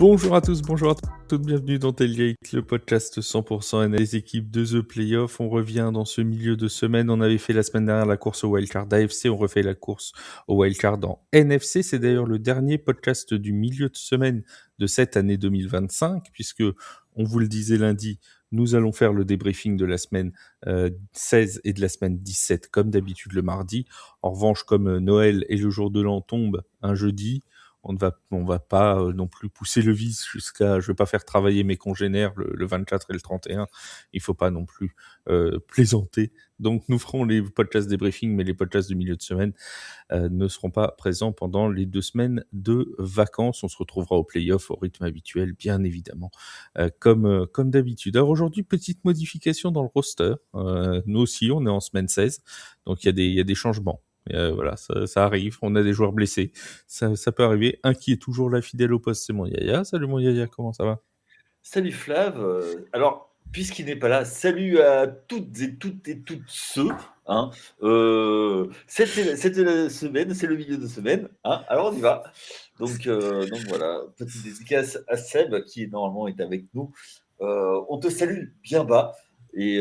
Bonjour à tous, bonjour à toutes, bienvenue dans Tailgate, le podcast 100% des équipes de The Playoff. On revient dans ce milieu de semaine. On avait fait la semaine dernière la course au wildcard AFC, on refait la course au wildcard en NFC. C'est d'ailleurs le dernier podcast du milieu de semaine de cette année 2025, puisque, on vous le disait lundi, nous allons faire le débriefing de la semaine 16 et de la semaine 17, comme d'habitude le mardi. En revanche, comme Noël et le jour de l'an tombent un jeudi, on va pas non plus pousser le vice jusqu'à, je vais pas faire travailler mes congénères le 24 et le 31. Il faut pas non plus plaisanter. Donc nous ferons les podcasts débriefing, mais les podcasts du milieu de semaine ne seront pas présents pendant les 2 semaines de vacances. On se retrouvera au playoff au rythme habituel, bien évidemment, comme d'habitude. Alors aujourd'hui, petite modification dans le roster. Nous aussi, on est en semaine 16, donc il y a des changements. Voilà, ça arrive, on a des joueurs blessés, ça peut arriver. Un qui est toujours là fidèle au poste, c'est mon Yaya. Salut mon Yaya, comment ça va? Salut Flav. Alors, puisqu'il n'est pas là, salut à toutes et toutes ceux. Hein. C'était la semaine, c'est le milieu de semaine. Hein. Alors on y va. Donc voilà, petite dédicace à Seb qui normalement est avec nous. On te salue bien bas. Et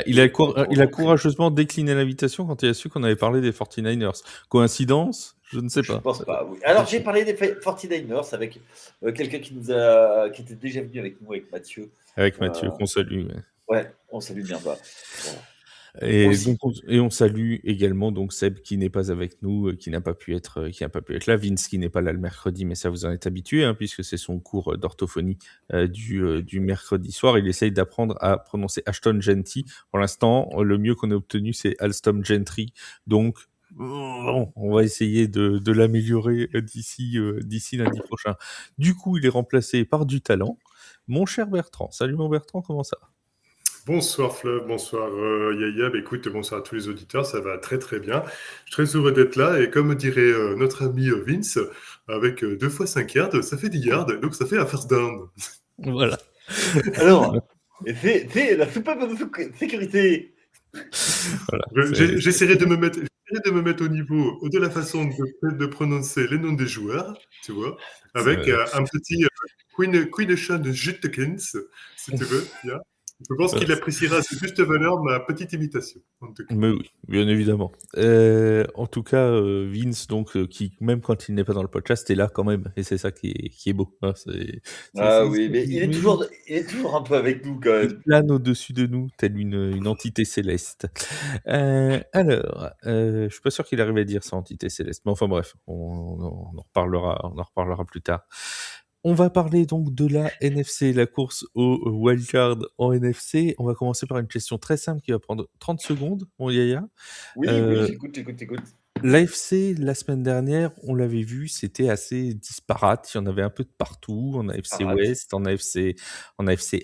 Il a courageusement décliné l'invitation quand il a su qu'on avait parlé des 49ers. Coïncidence? Je ne sais Je pas. pense pas, oui. Alors j'ai parlé des 49ers avec quelqu'un qui était déjà venu avec nous, avec Mathieu. Avec Mathieu, qu'on salue. Ouais. Ouais, on salue bien bas. Voilà. Et Aussi. donc, on salue également donc Seb qui n'est pas avec nous, qui n'a pas pu être là, Vince qui n'est pas là le mercredi, mais ça vous en êtes habitué, hein, puisque c'est son cours d'orthophonie du mercredi soir. Il essaye d'apprendre à prononcer Ashton Genty. Pour l'instant, le mieux qu'on ait obtenu, c'est Alstom Gentry. Donc, bon, on va essayer de l'améliorer d'ici lundi prochain. Du coup, il est remplacé par du talent. Mon cher Bertrand. Salut mon Bertrand, comment ça va? Bonsoir Flav, bonsoir Yaya. Écoute, bonsoir à tous les auditeurs, ça va très très bien. Je suis très heureux d'être là et comme dirait notre ami Vince, avec 2 fois 5 yards, ça fait 10 yards, donc ça fait un first down. Voilà. Alors, fais la soupape de sécurité. Voilà, J'essaierai de me mettre au niveau de la façon de prononcer les noms des joueurs, tu vois, avec un petit Queen Sean Juttekins, si tu veux. Yeah. Je pense qu'il appréciera à sa juste valeur ma petite imitation. En tout cas. Mais oui, bien évidemment. En tout cas, Vince, donc, qui, même quand il n'est pas dans le podcast, est là quand même. Et c'est ça qui est beau. Hein, Oui, mais il est toujours un peu avec nous quand même. Il plane au-dessus de nous, telle une entité céleste. Alors, je suis pas sûr qu'il arrive à dire ça, entité céleste. Mais enfin bref, on en reparlera plus tard. On va parler donc de la NFC, la course au wildcard en NFC. On va commencer par une question très simple qui va prendre 30 secondes, mon Yaya. Oui, j'écoute. L'AFC, la semaine dernière, on l'avait vu, c'était assez disparate. Il y en avait un peu de partout, en AFC Ouest, en AFC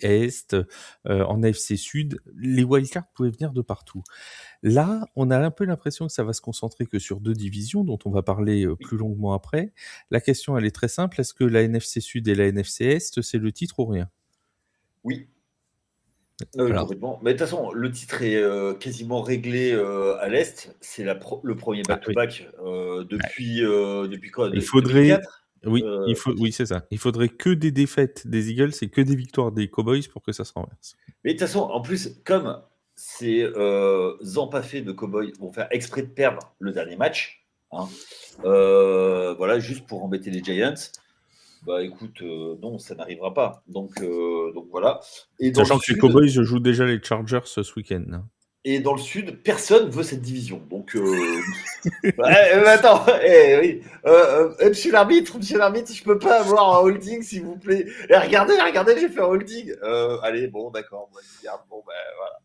Est, en AFC Sud. Les wildcards pouvaient venir de partout. Là, on a un peu l'impression que ça va se concentrer que sur 2 divisions, dont on va parler plus longuement après. La question, elle est très simple. Est-ce que la NFC Sud et la NFC Est, c'est le titre ou rien? Oui. Alors, Complètement. Mais de toute façon, le titre est quasiment réglé à l'Est. C'est le premier back-to-back depuis quoi? il faudrait... 2004 oui, c'est ça. Il faudrait que des défaites des Eagles et que des victoires des Cowboys pour que ça se renverse. Mais de toute façon, en plus, comme ces empaffés de Cowboys vont faire exprès de perdre le dernier match, hein, voilà, juste pour embêter les Giants, bah écoute, non, ça n'arrivera pas. Donc voilà. Et dans Sachant que les Cowboys jouent déjà les Chargers ce week-end. Hein. Et dans le Sud, personne veut cette division. Donc, attends, oui. Monsieur l'arbitre, je peux pas avoir un holding, s'il vous plaît. Et regardez, j'ai fait un holding. Allez, bon, d'accord. Bon, ben voilà.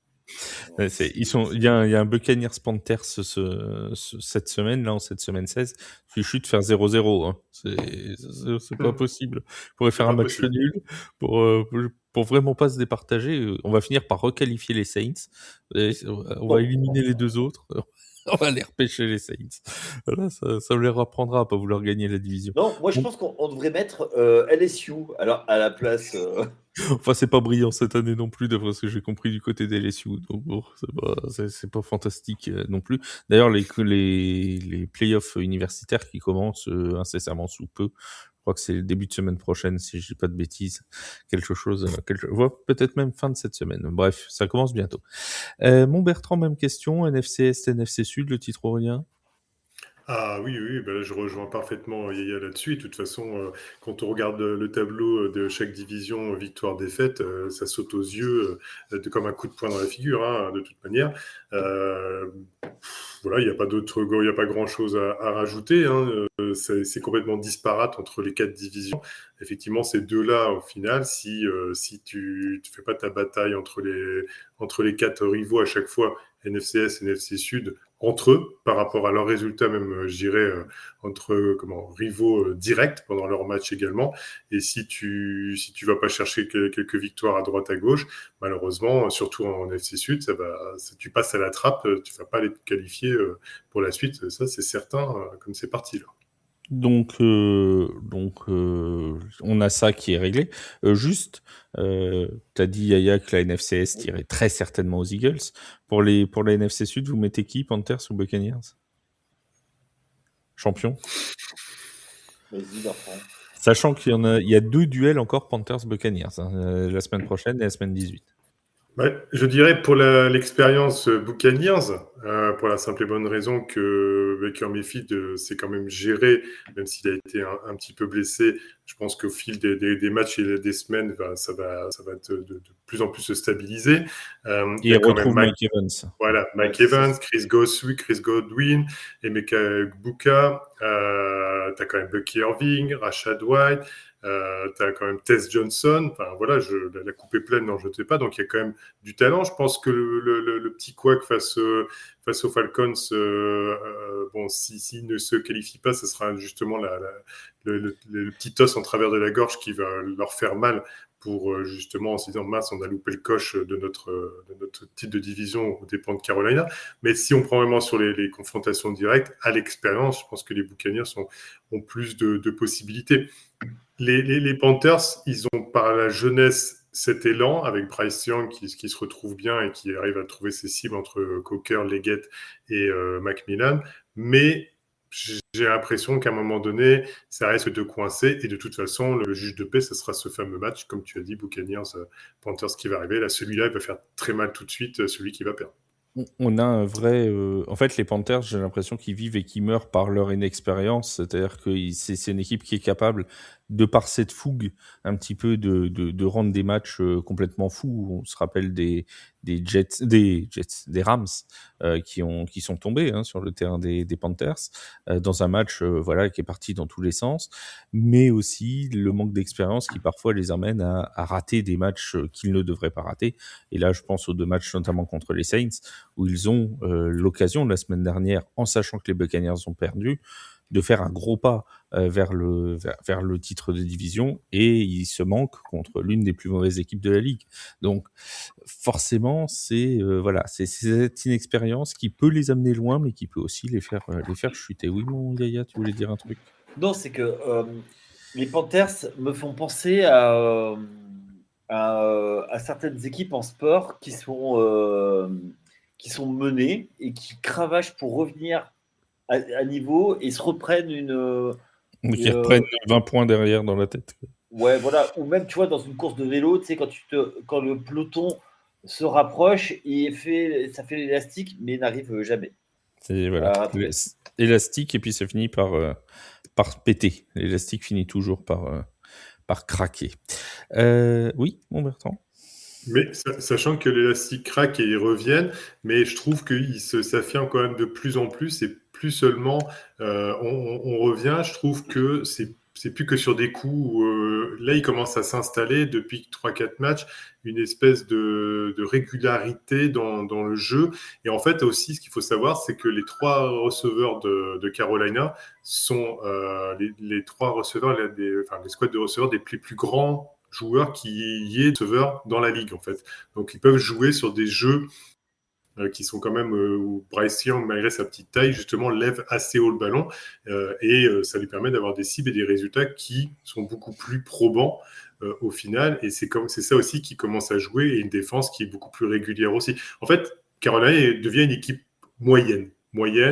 Il y a un Buccaneers Panthers cette semaine, là, en cette semaine 16. Fichu de faire 0-0. Hein. C'est pas possible. On pourrait faire un match nul pour vraiment pas se départager. On va finir par requalifier les Saints. On va éliminer les 2 autres. On va aller repêcher les Saints. Voilà, ça leur apprendra à pas vouloir gagner la division. Non, moi je pense qu'on devrait mettre LSU alors, à la place. Enfin, c'est pas brillant cette année non plus, d'après ce que j'ai compris du côté des LSU. Donc bon, c'est pas fantastique non plus. D'ailleurs, les playoffs universitaires qui commencent incessamment sous peu, je crois que c'est le début de semaine prochaine, si je dis pas de bêtises. Peut-être même fin de cette semaine. Bref, ça commence bientôt. Mon Bertrand, même question. NFC Est, NFC Sud, le titre Aurélien? Ah oui, oui, bah là, je rejoins parfaitement Yaya là-dessus. Et de toute façon, quand on regarde le tableau de chaque division, victoire-défaite, ça saute aux yeux comme un coup de poing dans la figure, hein, de toute manière. Voilà, il n'y a pas grand-chose à rajouter, hein. C'est complètement disparate entre les 4 divisions. Effectivement, ces deux-là, au final, si tu ne fais pas ta bataille entre les 4 rivaux à chaque fois, NFCS, NFC Sud, entre eux, par rapport à leurs résultats, même, je dirais, entre rivaux directs pendant leur match également. Et si tu vas pas chercher quelques victoires à droite à gauche, malheureusement, surtout en FC Sud, tu passes à la trappe, tu vas pas aller te qualifier pour la suite. Ça, c'est certain, comme c'est parti là. Donc, on a ça qui est réglé. Juste, t'as dit Yaya que la NFCS tirait très certainement aux Eagles. Pour la NFC Sud, vous mettez qui, Panthers ou Buccaneers? Champion. Vas-y, Bertrand. Sachant il y a 2 duels encore Panthers-Buccaneers, hein, la semaine prochaine et la semaine 18. Ouais, je dirais pour l'expérience Buccaneers, pour la simple et bonne raison que Baker Mayfield s'est quand même géré, même s'il a été un petit peu blessé. Je pense qu'au fil des matchs et des semaines, ça va de plus en plus se stabiliser. Il y a retrouve Mike Evans. Voilà, Mike Evans, Chris Godwin, Emeka Egbuka, t'as quand même Bucky Irving, Rashad White, t'as quand même Tess Johnson. Enfin voilà, la coupe est pleine, n'en jetez pas. Donc il y a quand même du talent. Je pense que le petit couac face aux Falcons, bon, s'il ne se qualifie pas, ce sera justement le petit os en travers de la gorge qui va leur faire mal, pour justement en se disant mince, on a loupé le coche de notre titre de division aux dépens de Carolina. Mais si on prend vraiment sur les confrontations directes, à l'expérience, je pense que les Buccaneers ont plus de possibilités. Les Panthers, ils ont par la jeunesse cet élan avec Bryce Young qui se retrouve bien et qui arrive à trouver ses cibles entre Coker, Leggett et Macmillan. Mais j'ai l'impression qu'à un moment donné, ça risque de coincer. Et de toute façon, le juge de paix, ce sera ce fameux match, comme tu as dit, Buccaneers-Panthers qui va arriver. Là, celui-là, il va faire très mal tout de suite, celui qui va perdre. On a un vrai... En fait, les Panthers, j'ai l'impression qu'ils vivent et qu'ils meurent par leur inexpérience. C'est-à-dire que c'est une équipe qui est capable, de par cette fougue, un petit peu de rendre des matchs complètement fous. On se rappelle des Rams qui sont tombés sur le terrain des Panthers dans un match voilà, qui est parti dans tous les sens, mais aussi le manque d'expérience qui parfois les amène à rater des matchs qu'ils ne devraient pas rater. Et là, je pense aux 2 matchs notamment contre les Saints, où ils ont l'occasion la semaine dernière, en sachant que les Buccaneers ont perdu, de faire un gros pas vers le titre de division, et ils se manquent contre l'une des plus mauvaises équipes de la ligue. Donc forcément, c'est cette inexpérience qui peut les amener loin, mais qui peut aussi les faire chuter. Oui, mon Yaya, tu voulais dire un truc? Non, c'est que les Panthers me font penser à certaines équipes en sport qui sont menées et qui cravachent pour revenir à niveau et se reprennent Qui reprennent 20 points derrière dans la tête. Ouais, voilà. Ou même, tu vois, dans une course de vélo, tu sais, quand le peloton se rapproche, ça fait l'élastique, mais n'arrive jamais. C'est voilà, élastique, et puis ça finit par péter. L'élastique finit toujours par craquer. Oui, mon Bertrand? Mais sachant que l'élastique craque et ils reviennent, mais je trouve qu'il s'affirme quand même de plus en plus, et plus seulement on revient. Je trouve que c'est plus que sur des coups où, là, il commence à s'installer depuis 3-4 matchs une espèce de régularité dans le jeu. Et en fait, aussi, ce qu'il faut savoir, c'est que les 3 receveurs de Carolina sont les 3 receveurs, les squads de receveurs des plus grands joueurs qui y est receveur dans la ligue, en fait. Donc, ils peuvent jouer sur des jeux qui sont quand même où Bryce Young, malgré sa petite taille, justement, lève assez haut le ballon et ça lui permet d'avoir des cibles et des résultats qui sont beaucoup plus probants au final. Et c'est ça aussi qui commence à jouer, et une défense qui est beaucoup plus régulière aussi. En fait, Carolina devient une équipe moyenne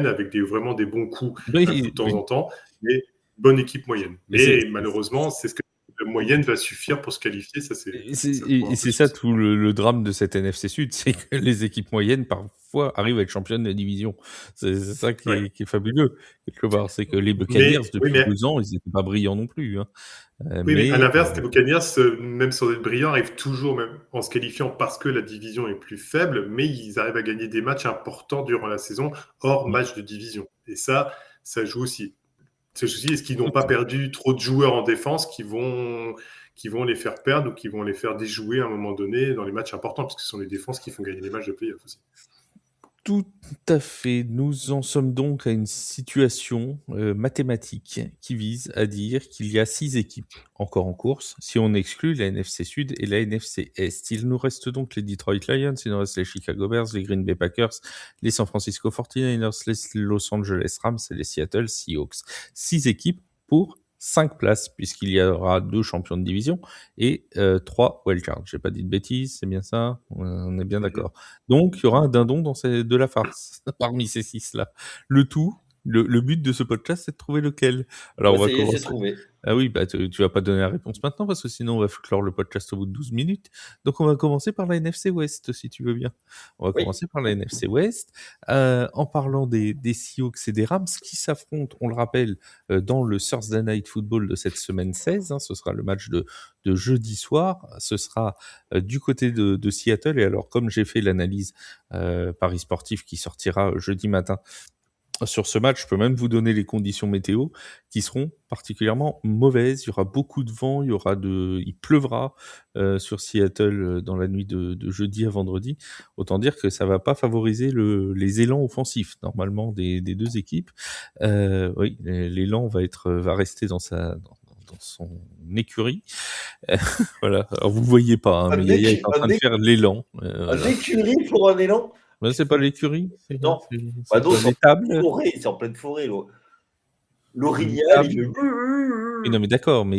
avec vraiment des bons coups de temps en temps, mais bonne équipe moyenne. Mais Mais malheureusement, c'est ce que la moyenne va suffire pour se qualifier. Ça, c'est Et ça, c'est, pour un et peu c'est ça souci. tout le drame de cette NFC Sud, c'est que les équipes moyennes parfois arrivent à être championnes de division. C'est ça Ouais. qui est fabuleux quelque part, c'est que les Buccaneers Mais, oui, depuis mais 2 ans, ils n'étaient pas brillants non plus. Hein. Oui, mais à Mais l'inverse, les Buccaneers, même sans être brillants, arrivent toujours, même en se qualifiant parce que la division est plus faible, mais ils arrivent à gagner des matchs importants durant la saison, hors match de division. Et ça joue aussi. Ça joue aussi, est-ce qu'ils n'ont pas perdu trop de joueurs en défense qui vont les faire perdre ou qui vont les faire déjouer à un moment donné dans les matchs importants, parce que ce sont les défenses qui font gagner les matchs de playoff aussi. Tout à fait. Nous en sommes donc à une situation mathématique qui vise à dire qu'il y a 6 équipes encore en course, si on exclut la NFC Sud et la NFC Est. Il nous reste donc les Detroit Lions, il nous reste les Chicago Bears, les Green Bay Packers, les San Francisco 49ers, les Los Angeles Rams et les Seattle Seahawks. 6 équipes pour 5 places, puisqu'il y aura 2 champions de division et 3 wildcards. J'ai pas dit de bêtises, c'est bien ça? On est bien d'accord. Donc, il y aura un dindon de la farce parmi ces 6-là. Le but de ce podcast, c'est de trouver lequel. Alors, on va Ça y est, j'ai commencer. trouvé. Ah oui, bah, tu vas pas donner la réponse maintenant parce que sinon on va clore le podcast au bout de 12 minutes. Donc on va commencer par la NFC West, si tu veux bien. On va Oui. commencer par la NFC West, en parlant des Seahawks et des Rams qui s'affrontent, on le rappelle, dans le Thursday Night Football de cette semaine 16. Hein, ce sera le match de jeudi soir. Ce sera du côté de Seattle. Et alors, comme j'ai fait l'analyse Paris Sportif qui sortira jeudi matin, sur ce match, je peux même vous donner les conditions météo qui seront particulièrement mauvaises. Il y aura beaucoup de vent, il pleuvra sur Seattle dans la nuit de jeudi à vendredi. Autant dire que ça va pas favoriser les élans offensifs normalement des 2 équipes. Oui, l'élan va rester dans son écurie. Voilà. Alors vous voyez pas, hein, mais Yaya est en train de faire l'élan. Un Voilà. écurie pour un élan? Mais c'est pas l'écurie, Non. c'est Bah non, quoi, c'est en l'étable. pleine forêt. C'est en pleine forêt. L'orignal, L'étable. il fait. Oui, non, mais d'accord, mais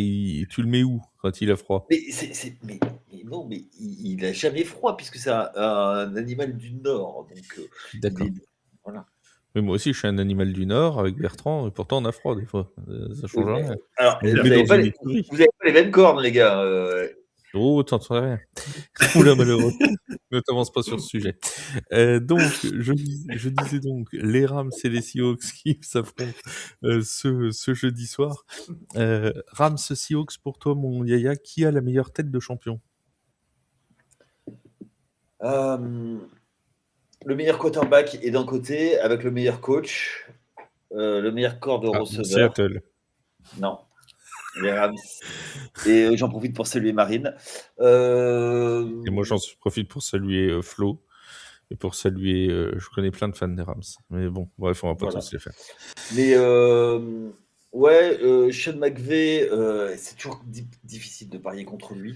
tu le mets où quand il a froid? Mais non, mais il a jamais froid puisque c'est un animal du Nord. Donc, D'accord. Voilà. Mais moi aussi, je suis un animal du Nord avec Bertrand, et pourtant on a froid des fois. Ça change rien. Alors, On vous le met n'avez dans pas, une écurie. pas les mêmes cornes, les gars. Oh, t'en sais rien. Oula, malheureux. Ne t'avance pas sur ce sujet. Donc, je disais donc, les Rams et les Seahawks qui s'affrontent ce jeudi soir. Rams Seahawks, pour toi, mon Yaya, qui a la meilleure tête de champion? Le meilleur quarterback est d'un côté, avec le meilleur coach, le meilleur corps de receveur. Seattle. Non, les Rams. Et j'en profite pour saluer Marine. Et moi, j'en profite pour saluer Flo. Et pour saluer, je connais plein de fans des Rams. Mais bon, bref, on va pas tous les faire. Mais ouais, Sean McVay, c'est toujours difficile de parier contre lui.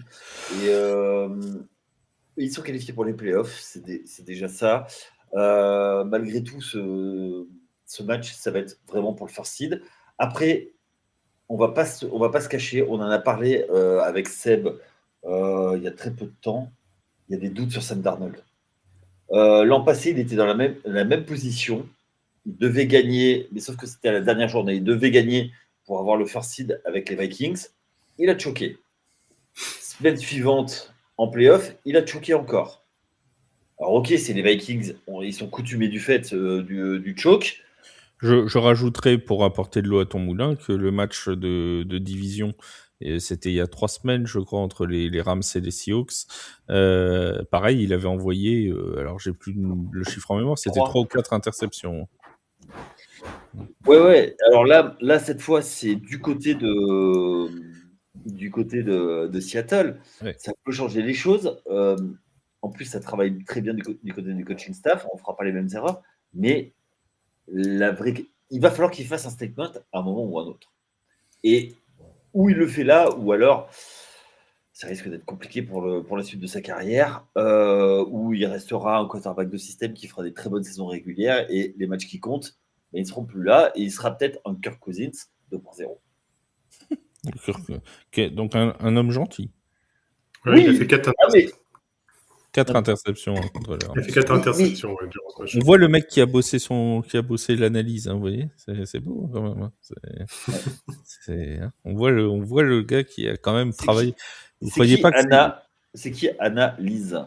Et ils sont qualifiés pour les playoffs, c'est déjà ça. Malgré tout, ce match, ça va être vraiment pour le first seed. Après, on va pas se cacher. On en a parlé avec Seb il y a très peu de temps. Il y a des doutes sur Sam Darnold. L'an passé, il était dans la même position. Il devait gagner, mais sauf que c'était à la dernière journée. Il devait gagner pour avoir le first seed avec les Vikings. Il a choqué. Semaine suivante, en playoff, il a choqué encore. Alors ok, c'est les Vikings, ils sont coutumés du fait du choke. Je rajouterai, pour apporter de l'eau à ton moulin, que le match de division, c'était il y a 3 semaines, je crois, entre les Rams et les Seahawks. Pareil, il avait envoyé, alors j'ai plus le chiffre en mémoire, c'était 3 ou 4 interceptions. Ouais. Alors là, cette fois, c'est du côté de Seattle. Ouais. Ça peut changer les choses. En plus, ça travaille très bien du côté du coaching staff. On ne fera pas les mêmes erreurs. Mais il va falloir qu'il fasse un statement à un moment ou à un autre. Et ou il le fait là, ou alors ça risque d'être compliqué pour la suite de sa carrière, où il restera un quarterback de système qui fera des très bonnes saisons régulières et les matchs qui comptent, mais ils ne seront plus là et il sera peut-être un Kirk Cousins 2.0. Donc un homme gentil. Ouais, oui, il a fait 4 4 interceptions contre les Rams. Il a fait 4 interceptions durant ce match. On voit le mec qui a bossé l'analyse, vous voyez, c'est beau quand même. On voit le gars qui a quand même travaillé. Vous croyez pas que c'est qui Anna Lise?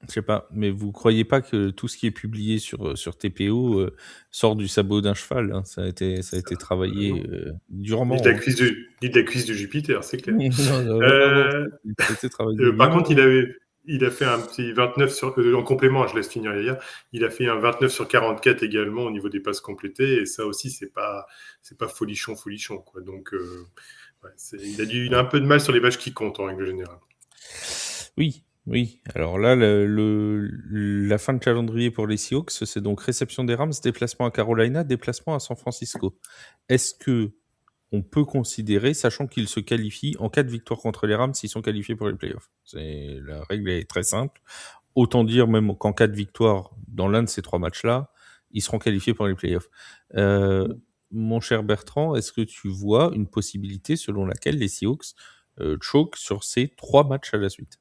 Je sais pas, mais vous croyez pas que tout ce qui est publié sur TPO sort du sabot d'un cheval, hein. Ça a été travaillé durement. Ni de la cuisse du Jupiter, c'est clair. Ça a été travaillé. Par contre, il a fait un petit 29 en complément, je laisse finir Yaya. Il a fait un 29 sur 44 également au niveau des passes complétées, et ça aussi, c'est pas folichon, quoi. Donc, il a un peu de mal sur les matchs qui comptent en règle générale. Oui. Alors là, la fin de calendrier pour les Seahawks, c'est donc réception des Rams, déplacement à Carolina, déplacement à San Francisco. Est-ce que on peut considérer, sachant qu'ils se qualifient en cas de victoire contre les Rams, s'ils sont qualifiés pour les playoffs? La règle est très simple. Autant dire même qu'en cas de victoire dans l'un de ces 3 matchs-là, ils seront qualifiés pour les playoffs. Mon cher Bertrand, est-ce que tu vois une possibilité selon laquelle les Seahawks choquent sur ces 3 matchs à la suite?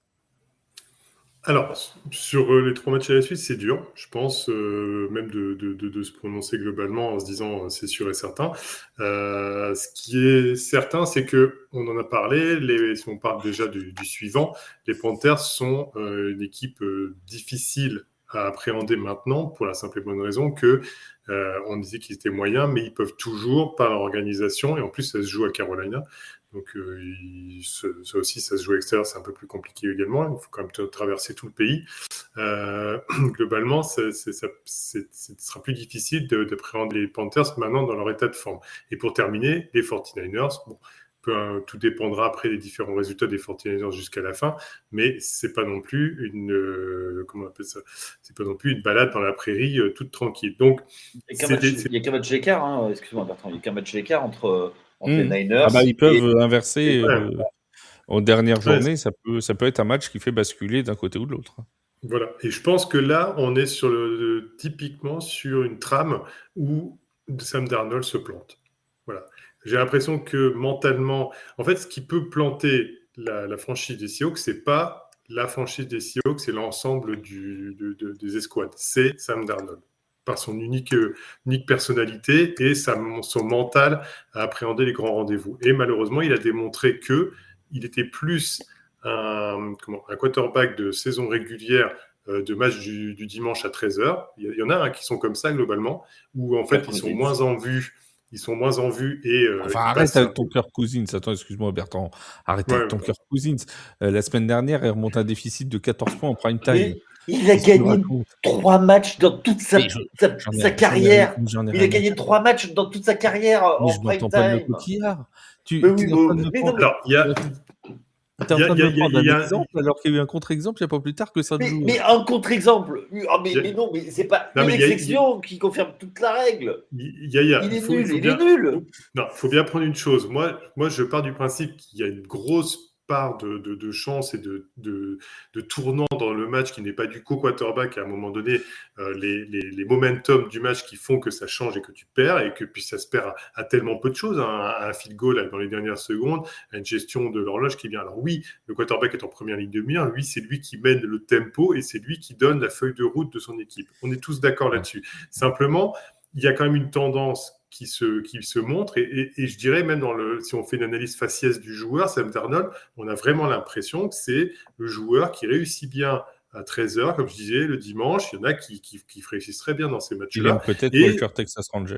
Alors, sur les 3 matchs à la suite, c'est dur. Je pense même de se prononcer globalement en se disant c'est sûr et certain. Ce qui est certain, c'est que on en a parlé. Si on parle déjà du suivant, les Panthers sont une équipe difficile à appréhender maintenant pour la simple et bonne raison que on disait qu'ils étaient moyens, mais ils peuvent toujours, par leur organisation, et en plus ça se joue à Carolina. Donc ça aussi, ça se joue à l'extérieur, c'est un peu plus compliqué également. Il faut quand même traverser tout le pays. Globalement, ce sera plus difficile d'appréhender les Panthers maintenant dans leur état de forme. Et pour terminer, les 49ers, tout dépendra après des différents résultats des 49ers jusqu'à la fin, mais c'est pas non plus comment on appelle ça ? C'est pas non plus une balade dans la prairie toute tranquille. Donc, il n'y a qu'un match d'écart, hein. Excuse-moi Bertrand, il n'y a qu'un match d'écart entre les Niners. Ils peuvent inverser en dernière journée. Ça peut être un match qui fait basculer d'un côté ou de l'autre. Voilà. Et je pense que là, on est typiquement sur une trame où Sam Darnold se plante. Voilà. J'ai l'impression que mentalement, en fait, ce qui peut planter la franchise des Seahawks, c'est pas la franchise des Seahawks, c'est l'ensemble des escouades. C'est Sam Darnold, par son unique personnalité et son mental à appréhender les grands rendez-vous. Et malheureusement, il a démontré qu'il était plus un quarterback de saison régulière, de match du dimanche à 13h. Il y en a qui sont comme ça globalement, où en fait ils sont moins en vue. Et arrête avec ton cœur Cousins. Attends, excuse-moi Bertrand. Arrête avec ton cœur Cousins. La semaine dernière, il remonte un déficit de 14 points en prime time. Mais il a gagné 3 matchs dans toute sa carrière. Il a gagné 3 matchs dans toute sa carrière en prime time. Pas de le coquillard. Tu es en train de me prendre un exemple alors qu'il y a eu un contre-exemple il n'y a pas plus tard que ça. Mais un contre-exemple. Mais non, mais c'est pas une exception qui confirme toute la règle. Il est nul. Non, il faut bien prendre une chose. Moi, je pars du principe qu'il y a une grosse part de chance et de tournant dans le match qui n'est pas du co-quarterback. À un moment donné, les momentum du match qui font que ça change et que tu perds, et que puis ça se perd à tellement peu de choses, à un field goal dans les dernières secondes, à une gestion de l'horloge qui vient. Alors oui, le quarterback est en première ligne de mire, lui, c'est lui qui mène le tempo et c'est lui qui donne la feuille de route de son équipe. On est tous d'accord là-dessus. Simplement, il y a quand même une tendance qui se montre, et je dirais même si on fait une analyse faciès du joueur, Sam Darnold, on a vraiment l'impression que c'est le joueur qui réussit bien à 13h, comme je disais, le dimanche. Il y en a qui réussissent très bien dans ces matchs-là. Il aime peut-être Walker Texas Ranger.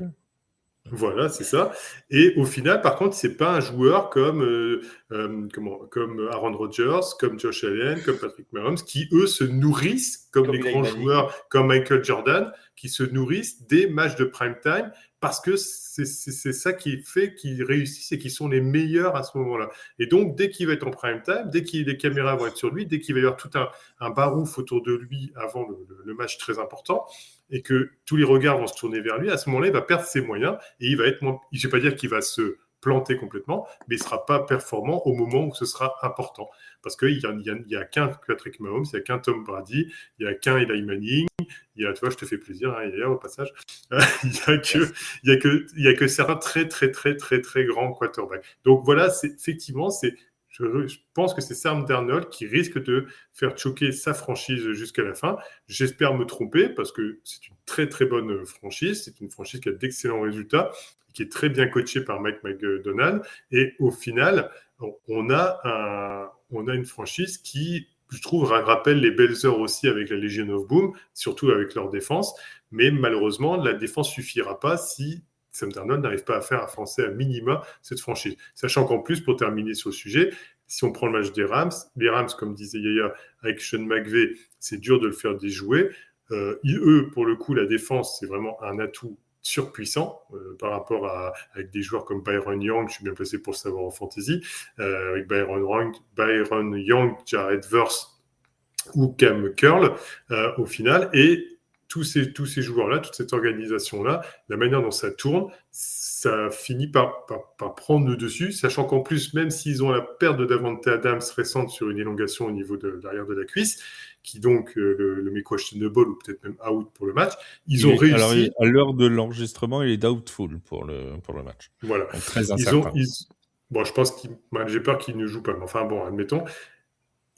Voilà, c'est ça. Et au final, par contre, c'est pas un joueur comme Aaron Rodgers, comme Josh Allen, comme Patrick Mahomes, qui eux se nourrissent comme les grands joueurs, comme Michael Jordan, qui se nourrissent des matchs de prime time, parce que c'est ça qui fait qu'ils réussissent et qu'ils sont les meilleurs à ce moment-là. Et donc, dès qu'il va être en prime time, dès que les caméras vont être sur lui, dès qu'il va y avoir tout un barouf autour de lui avant le match très important, et que tous les regards vont se tourner vers lui, à ce moment-là, il va perdre ses moyens et il va être moins... Je ne vais pas dire qu'il va se planter complètement, mais il ne sera pas performant au moment où ce sera important. Parce qu'il n'y a qu'un Patrick Mahomes, il n'y a qu'un Tom Brady, il n'y a qu'un Eli Manning, tu vois, je te fais plaisir, au passage. Il n'y a que certains très, très, très, très, très grands quarterbacks. Donc voilà, effectivement, Je pense que c'est Sam Darnold qui risque de faire choquer sa franchise jusqu'à la fin. J'espère me tromper parce que c'est une très très bonne franchise. C'est une franchise qui a d'excellents résultats, qui est très bien coachée par Mike McDonald. Et au final, on a une franchise qui, je trouve, rappelle les belles heures aussi avec la Legion of Boom, surtout avec leur défense. Mais malheureusement, la défense suffira pas si Sam Darnold n'arrive pas à faire avancer à minima cette franchise. Sachant qu'en plus, pour terminer sur le sujet, si on prend le match des Rams, les Rams, comme disait Yaya, avec Sean McVay, c'est dur de le faire déjouer. Eux, pour le coup, la défense, c'est vraiment un atout surpuissant par rapport avec des joueurs comme Byron Young, je suis bien placé pour le savoir en fantasy, avec Byron Young, Jared Verse ou Cam Curl au final. Et tous ces joueurs-là, toute cette organisation-là, la manière dont ça tourne, ça finit par prendre le dessus, sachant qu'en plus, même s'ils ont la perte de Davante Adams récente sur une élongation au niveau de l'arrière de la cuisse, qui donc le met questionable ou peut-être même out pour le match, ils ont réussi. Alors, à l'heure de l'enregistrement, il est doubtful pour le match. Voilà. Donc, très incertain. Bon, je pense j'ai peur qu'il ne joue pas, mais enfin bon, admettons.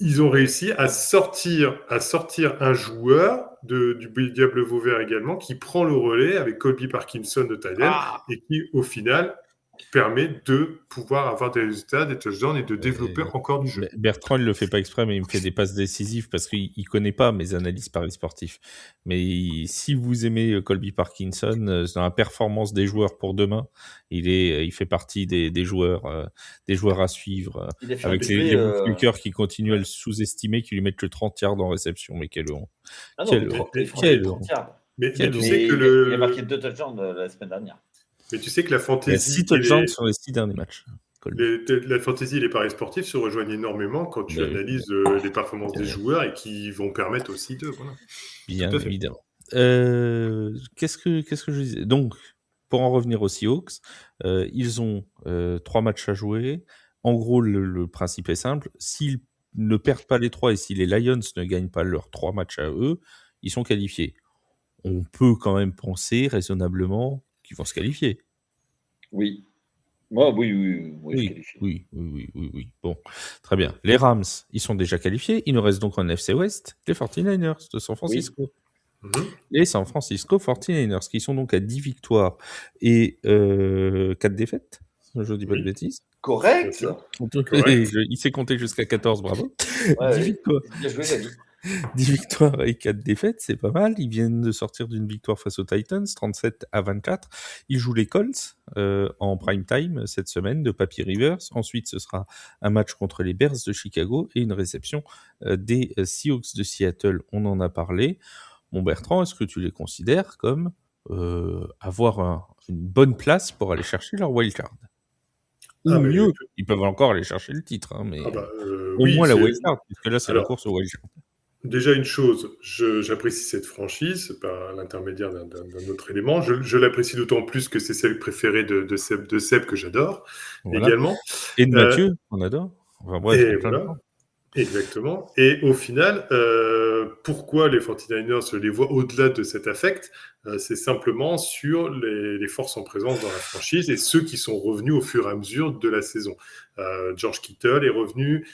Ils ont réussi à sortir un joueur du Diable Vauvert également, qui prend le relais avec Colby Parkinson de Tyden et qui, au final, permet de pouvoir avoir des résultats, des touchdowns et de développer encore du jeu. Bertrand, il le fait pas exprès, mais il me fait des passes décisives parce qu'il connaît pas mes analyses paris sportifs. Mais si vous aimez Colby Parkinson, dans la performance des joueurs pour demain, il fait partie des joueurs à suivre. Avec les bookmakers qui continuent à le sous-estimer, qui lui mettent le 30 yards en réception. Mais quelle honte. Quelle honte. Mais tu sais il a marqué 2 touchdowns la semaine dernière. Mais tu sais que la fantasy. Il y a 6 touchdowns sur les 6 derniers matchs. La fantasy et les paris sportifs se rejoignent énormément quand tu analyses les performances des joueurs et qui vont permettre aussi d'eux. Voilà. Bien évidemment. Qu'est-ce que je disais ? Donc, pour en revenir aux Seahawks, ils ont 3 matchs à jouer. En gros, le principe est simple. S'ils ne perdent pas les 3 et si les Lions ne gagnent pas leurs 3 matchs à eux, ils sont qualifiés. On peut quand même penser raisonnablement qu'ils vont se qualifier. Oui. Oui. Bon, très bien. Les Rams, ils sont déjà qualifiés. Il nous reste donc en NFC West les 49ers de San Francisco. Oui. Les San Francisco 49ers, qui sont donc à 10 victoires et 4 défaites. Je dis pas de bêtises. Correct. Il s'est compté jusqu'à 14, bravo. 10 victoires. Bien joué, David. 10 victoires et 4 défaites, c'est pas mal. Ils viennent de sortir d'une victoire face aux Titans, 37-24. Ils jouent les Colts en prime time cette semaine de Papi Rivers. Ensuite, ce sera un match contre les Bears de Chicago et une réception des Seahawks de Seattle. On en a parlé. Bon, Bertrand, est-ce que tu les considères comme avoir une bonne place pour aller chercher leur wildcard ? Ou mieux, ils peuvent encore aller chercher le titre, hein, mais au moins la wildcard, puisque là, c'est la course au wildcard. Déjà, une chose, j'apprécie cette franchise par l'intermédiaire d'un autre élément. Je l'apprécie d'autant plus que c'est celle préférée de Seb que j'adore également. Et de Mathieu, on adore. Enfin, bref, et voilà. Exactement. Et au final, pourquoi les 49ers, je les vois au-delà de cet affect, c'est simplement sur les forces en présence dans la franchise et ceux qui sont revenus au fur et à mesure de la saison. George Kittle est revenu,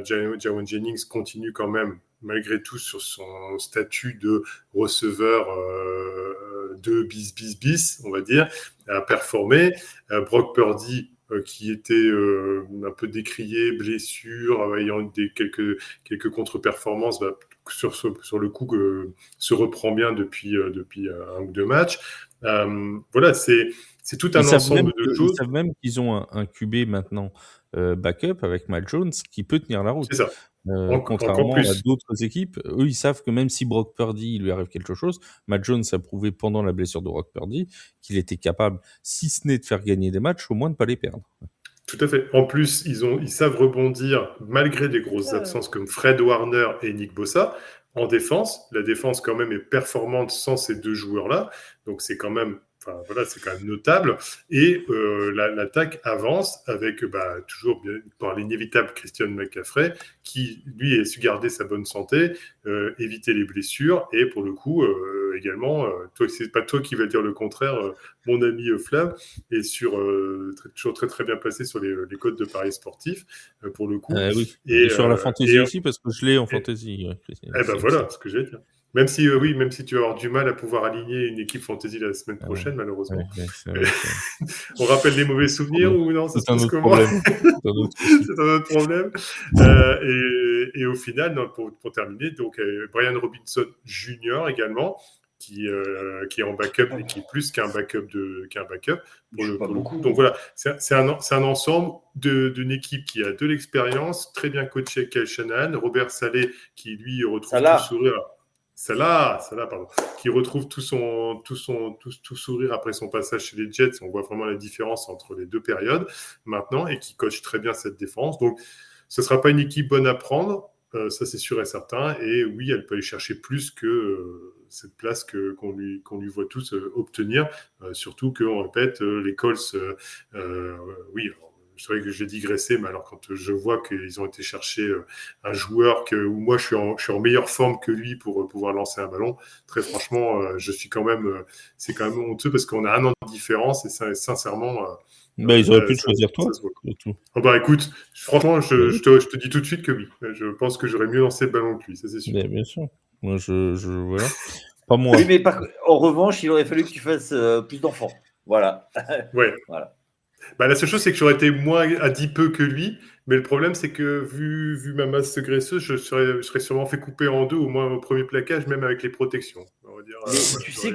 Jawan Jennings continue quand même, malgré tout, sur son statut de receveur de bis, on va dire, à performer. Brock Purdy, qui était un peu décrié, blessure, ayant quelques contre-performances, sur le coup se reprend bien depuis 1 ou 2 matchs. Voilà, c'est tout un ensemble de choses. Ils savent même qu'ils ont un QB maintenant backup avec Mal Jones qui peut tenir la route. C'est ça. Contrairement à d'autres équipes, eux, ils savent que même si Brock Purdy il lui arrive quelque chose, Matt Jones a prouvé pendant la blessure de Brock Purdy qu'il était capable, si ce n'est de faire gagner des matchs, au moins de ne pas les perdre. Tout à fait. En plus, ils savent rebondir malgré des grosses absences comme Fred Warner et Nick Bosa. En défense, la défense quand même est performante sans ces 2 joueurs-là. Donc c'est quand même notable. Et l'attaque avance avec toujours bien, par l'inévitable Christian McCaffrey, qui lui a su garder sa bonne santé, éviter les blessures et pour le coup également. Toi, c'est pas toi qui vas dire le contraire, mon ami Flav, est toujours très très bien placé sur les codes de paris sportifs, pour le coup. Oui. Et sur la fantasy aussi, parce que je l'ai en fantasy. Voilà ce que j'allais dire. Même si tu vas avoir du mal à pouvoir aligner une équipe fantasy la semaine prochaine, malheureusement. On rappelle les mauvais souvenirs ou non? Ça se passe comment? C'est un autre problème. Et au final, pour terminer, donc Brian Robinson Jr. également, qui est en backup et qui est plus qu'un backup pour le coup. Donc voilà, c'est un ensemble d'une équipe qui a de l'expérience, très bien coaché avec Kyle Shanahan, Robert Saleh qui lui retrouve tout sourire. Salah, pardon, qui retrouve tout sourire après son passage chez les Jets. On voit vraiment la différence entre les deux périodes maintenant et qui coach très bien cette défense. Donc, ce ne sera pas une équipe bonne à prendre, ça c'est sûr et certain. Et oui, elle peut aller chercher plus que cette place qu'on lui voit tous obtenir. Surtout qu'on répète, les Colts, oui. C'est vrai que j'ai digressé, mais alors quand je vois qu'ils ont été chercher un joueur où moi je suis en meilleure forme que lui pour pouvoir lancer un ballon, très franchement, je suis quand même, c'est quand même honteux parce qu'on a un an de différence et ça, sincèrement. Ils auraient pu te choisir toi. Écoute, franchement, je te dis tout de suite que oui. Je pense que j'aurais mieux lancé le ballon que lui, ça c'est sûr. Bien sûr. Moi, voilà. Pas moi. Oui, mais en revanche, il aurait fallu que tu fasses plus d'enfants. Voilà. Ouais. Voilà. La seule chose, c'est que j'aurais été moins à 10 peu que lui, mais le problème, c'est que vu ma masse graisseuse, je serais sûrement fait couper en deux, au moins au premier plaquage, même avec les protections. On va dire, tu sais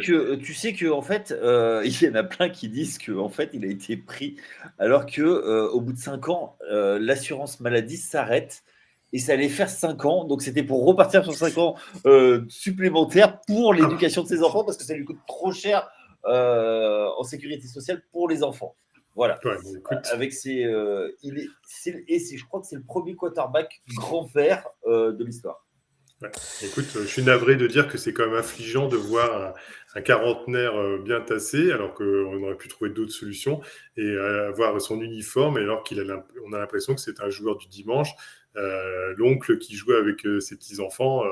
que en fait, il y en a plein qui disent que en fait, il a été pris, alors que au bout de 5 ans, l'assurance maladie s'arrête. Et ça allait faire 5 ans, donc c'était pour repartir sur 5 ans supplémentaires pour l'éducation de ses enfants, parce que ça lui coûte trop cher en sécurité sociale pour les enfants. Voilà. Ouais, avec je crois que c'est le premier quarterback grand vert de l'histoire. Ouais. Écoute, je suis navré de dire que c'est quand même affligeant de voir un quarantenaire bien tassé, alors qu'on aurait pu trouver d'autres solutions, et avoir son uniforme, alors on a l'impression que c'est un joueur du dimanche, l'oncle qui jouait avec ses petits-enfants.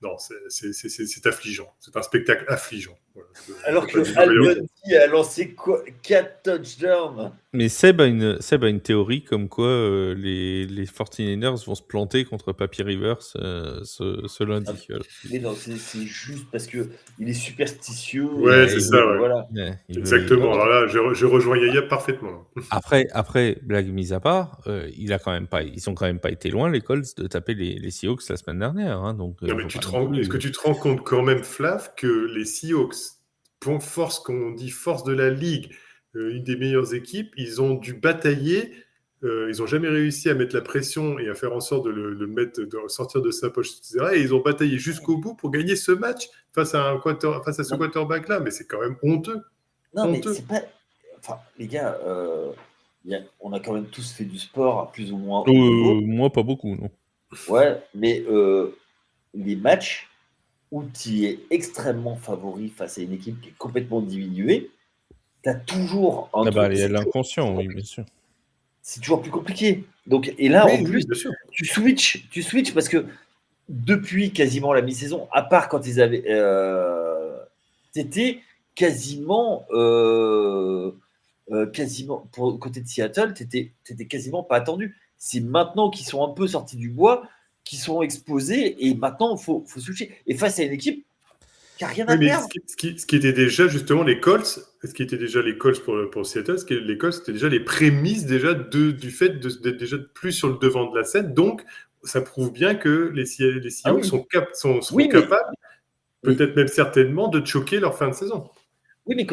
Non, c'est affligeant. C'est un spectacle affligeant. Voilà. Alors que Albany a lancé 4 touchdowns. Mais Seb a une théorie comme quoi les 49ers vont se planter contre Papi Rivers ce lundi. Mais non, c'est juste parce qu'il est superstitieux. Ouais, c'est ça. Ouais. Voilà. Exactement. Alors là, je rejoins Yaya parfaitement. Après, blague mise à part, ils ont quand même pas été loin, les Colts, de taper les Seahawks la semaine dernière. Hein, donc, non, mais est-ce que tu te rends compte quand même, Flav, que les Seahawks, force de la ligue, une des meilleures équipes, ils ont dû batailler. Ils n'ont jamais réussi à mettre la pression et à faire en sorte de le mettre, de sortir de sa poche, etc. Et ils ont bataillé jusqu'au bout pour gagner ce match face à ce quarterback-là. Mais c'est quand même honteux. Non, mais c'est pas. Enfin, les gars, on a quand même tous fait du sport à plus ou moins. Moi, pas beaucoup, non. Ouais, mais les matchs où tu es extrêmement favori face à une équipe qui est complètement diminuée, tu as toujours un truc. Il y a l'inconscient, oui, bien sûr. C'est toujours plus compliqué. Donc, et là, en plus, bien sûr. tu switches parce que depuis quasiment la mi-saison, à part quand ils avaient. T'étais quasiment. Quasiment pour côté de Seattle, t'étais quasiment pas attendu. C'est maintenant qu'ils sont un peu sortis du bois, qu'ils sont exposés, et maintenant il faut switcher. Et face à une équipe qui n'a rien à perdre. Ce qui était déjà justement les Colts, pour Seattle, les Colts c'était déjà les prémices déjà du fait d'être déjà plus sur le devant de la scène. Donc ça prouve bien que les Seahawks seront capables, peut-être même certainement, de choquer leur fin de saison. Oui, mais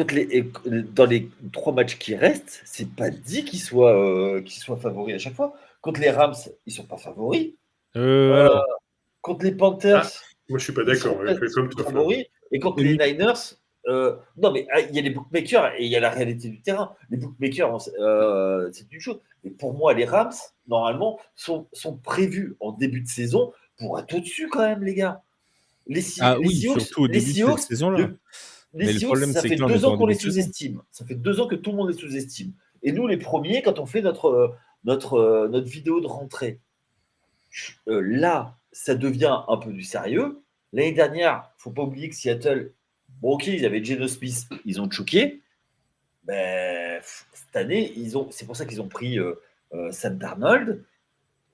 dans les 3 matchs qui restent, c'est pas dit qu'ils soient favoris à chaque fois. Contre les Rams, ils sont pas favoris. Contre les Panthers, moi je suis pas d'accord. Comme favoris. Et contre les Niners, non, mais il y a les bookmakers et il y a la réalité du terrain. Les bookmakers, c'est une chose. Mais pour moi, les Rams, normalement, sont prévus en début de saison pour être au-dessus quand même, les gars. Surtout au début de cette saison-là. Les Seahawks, ça fait 2 ans qu'on les sous-estime. Ça fait 2 ans que tout le monde les sous-estime. Et nous, les premiers, quand on fait notre vidéo de rentrée, là, ça devient un peu du sérieux. L'année dernière, il ne faut pas oublier que Seattle, Bon, ok, ils avaient Geno Smith, ils ont choqué. Ben, cette année, c'est pour ça qu'ils ont pris Sam Darnold.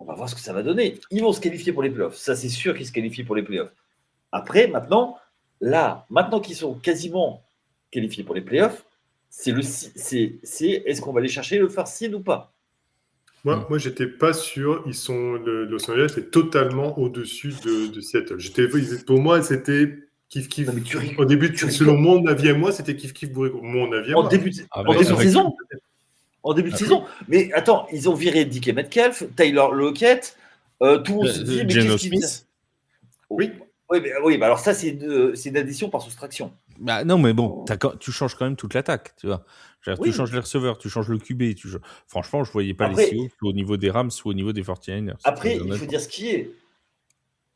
On va voir ce que ça va donner. Ils vont se qualifier pour les playoffs. Ça, c'est sûr qu'ils se qualifient pour les playoffs. Après, maintenant qu'ils sont quasiment qualifiés pour les playoffs, c'est est-ce qu'on va aller chercher le first seed ou pas? Moi, j'étais pas sûr. Los Angeles est totalement au-dessus de Seattle. Pour moi, c'était kiff-kiff. Non, mais Au début, selon mon avis à moi, c'était kiff-kiff bourré. Mon avis à moi. En début de saison. En début de saison. Mais attends, ils ont viré DK Metcalf, Tyler Lockett. Tout le monde se dit, mais Geno qu'est-ce qu'il Smith. Oui. Oui, mais alors ça, c'est une addition par soustraction. Bah non, mais bon, tu changes quand même toute l'attaque, tu vois. Oui. Tu changes les receveurs, tu changes le QB. Franchement, je voyais pas Après, les Seahawks au niveau des Rams ou au niveau des 49ers. Après, il faut dire ce qui est.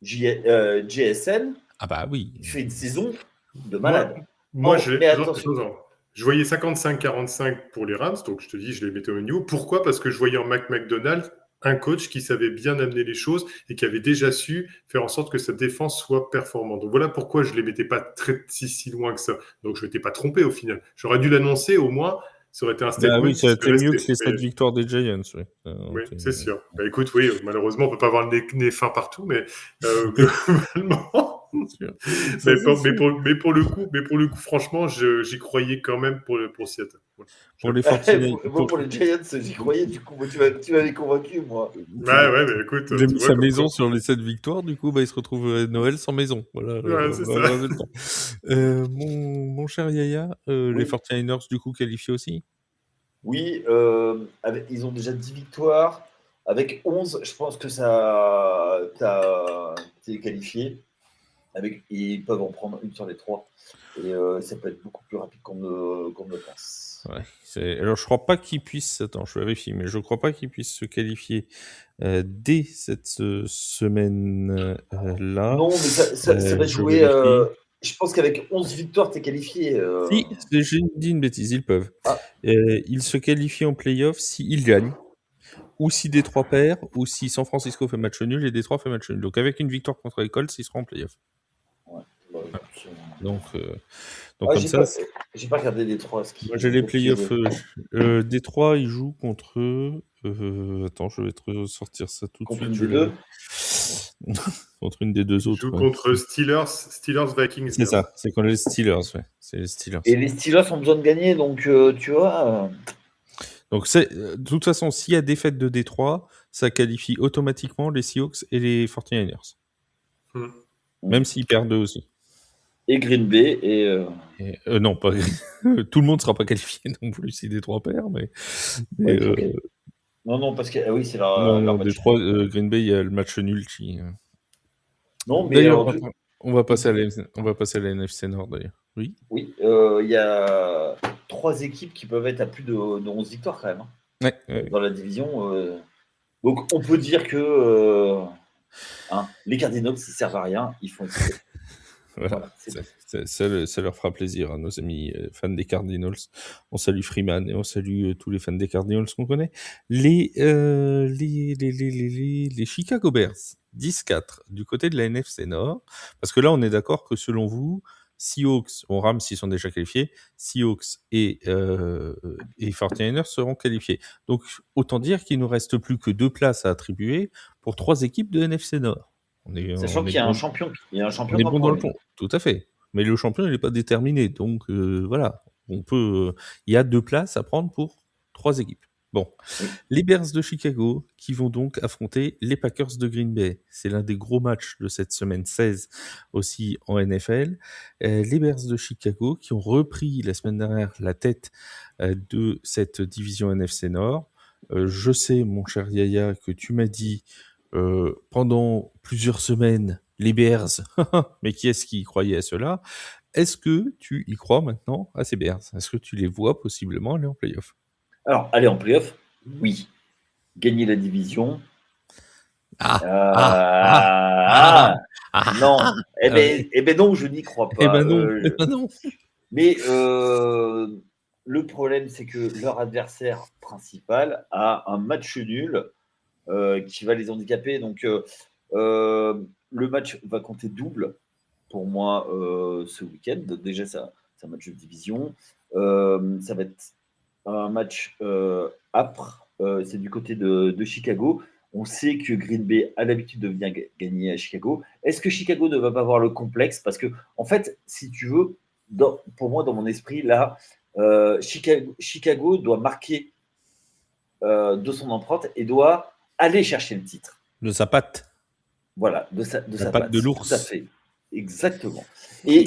JSN, ah bah oui. il fait une saison de malade. Moi, je voyais 55-45 pour les Rams, donc je te dis, je les mettais au même niveau. Pourquoi ? Parce que je voyais en McDonald un coach qui savait bien amener les choses et qui avait déjà su faire en sorte que sa défense soit performante. Donc voilà pourquoi je ne les mettais pas si loin que ça. Donc je ne m'étais pas trompé au final. J'aurais dû l'annoncer au moins, ça aurait été un statement. Bah oui, ça aurait été mieux que les 7 victoires des Giants. Oui, c'est sûr. Bah écoute, oui, malheureusement, on ne peut pas avoir le nez fin partout, mais globalement... mais pour le coup, franchement, j'y croyais quand même pour Seattle. Pour les 49ers. Pour les Giants, j'y croyais, du coup, tu m'avais convaincu, moi. Ouais, mais écoute. Il a mis sa maison sur les 7 victoires, du coup, il se retrouve à Noël sans maison. Voilà. Ouais, c'est ça. Mon cher Yaya, les 49ers, du coup, qualifiés aussi ? Oui, ils ont déjà 10 victoires. Avec 11, je pense que t'es qualifié. Ils peuvent en prendre une sur les 3. Et ça peut être beaucoup plus rapide qu'on ne le pense. Ouais, alors, je crois pas qu'ils puissent... Attends, je vérifie, mais je crois pas qu'ils puissent se qualifier dès cette semaine-là. Non, mais ça va jouer... je pense qu'avec 11 victoires, tu es qualifié. Si, j'ai dit une bêtise, ils peuvent. Ils se qualifient en play-off s'ils gagnent, ou si Détroit perd, ou si San Francisco fait match nul et Détroit fait match nul. Donc avec une victoire contre les Colts, ils seront en play-off. Donc comme ça... J'ai pas regardé Détroit. Moi, j'ai les playoffs. Détroit, ils jouent contre... attends, je vais te sortir ça tout de suite. Contre une des deux contre une des deux autres. Ils jouent contre Steelers Vikings. C'est ça, c'est contre les Steelers, ouais. C'est les Steelers. Et les Steelers ont besoin de gagner, donc tu vois... Donc, de toute façon, s'il y a défaite de Détroit, ça qualifie automatiquement les Seahawks et les 49ers. Même s'ils perdent eux aussi. Et Green Bay non, pas tout le monde ne sera pas qualifié non plus si Détroit perd, mais okay. Non, parce que oui, c'est leur match. Détroit, Green Bay, il y a le match nul qui... Non, mais d'ailleurs, on va passer à la NFC Nord d'ailleurs. Oui. Oui, il y a 3 équipes qui peuvent être à plus de 11 victoires quand même. Ouais. Dans la division. Donc on peut dire que les Cardinals, ils servent à rien, ils font... Voilà, ça leur fera plaisir à nos amis fans des Cardinals. On salue Freeman et on salue tous les fans des Cardinals qu'on connaît. Les Chicago Bears, 10-4 du côté de la NFC Nord. Parce que là, on est d'accord que selon vous, Seahawks, Rams, s'ils sont déjà qualifiés, Seahawks et 49ers seront qualifiés. Donc, autant dire qu'il ne nous reste plus que 2 places à attribuer pour 3 équipes de NFC Nord. Sachant qu'il y a un champion. Il y a un champion. On est bon dans le pont, tout à fait. Mais le champion, il n'est pas déterminé. Donc, voilà. Il y a 2 places à prendre pour 3 équipes. Bon. Oui. Les Bears de Chicago qui vont donc affronter les Packers de Green Bay. C'est l'un des gros matchs de cette semaine 16 aussi en NFL. Les Bears de Chicago qui ont repris la semaine dernière la tête de cette division NFC Nord. Je sais, mon cher Yaya, que tu m'as dit pendant plusieurs semaines, les Bears, mais qui est-ce qui y croyait à cela ? Est-ce que tu y crois maintenant à ces Bears ? Est-ce que tu les vois possiblement aller en play-off ? Alors, aller en play-off, oui. Gagner la division. Non. Eh ben non, je n'y crois pas. Eh ben non. Mais le problème, c'est que leur adversaire principal a un match nul qui va les handicaper. Donc, le match va compter double pour moi ce week-end. Déjà, c'est un match de division. Ça va être un match âpre. C'est du côté de Chicago. On sait que Green Bay a l'habitude de venir gagner à Chicago. Est-ce que Chicago ne va pas avoir le complexe? Parce que, en fait, si tu veux, pour moi, dans mon esprit, là, Chicago doit marquer de son empreinte et doit aller chercher le titre. De sa patte. Voilà, de sa patte de l'ours. Tout à fait. Exactement. Et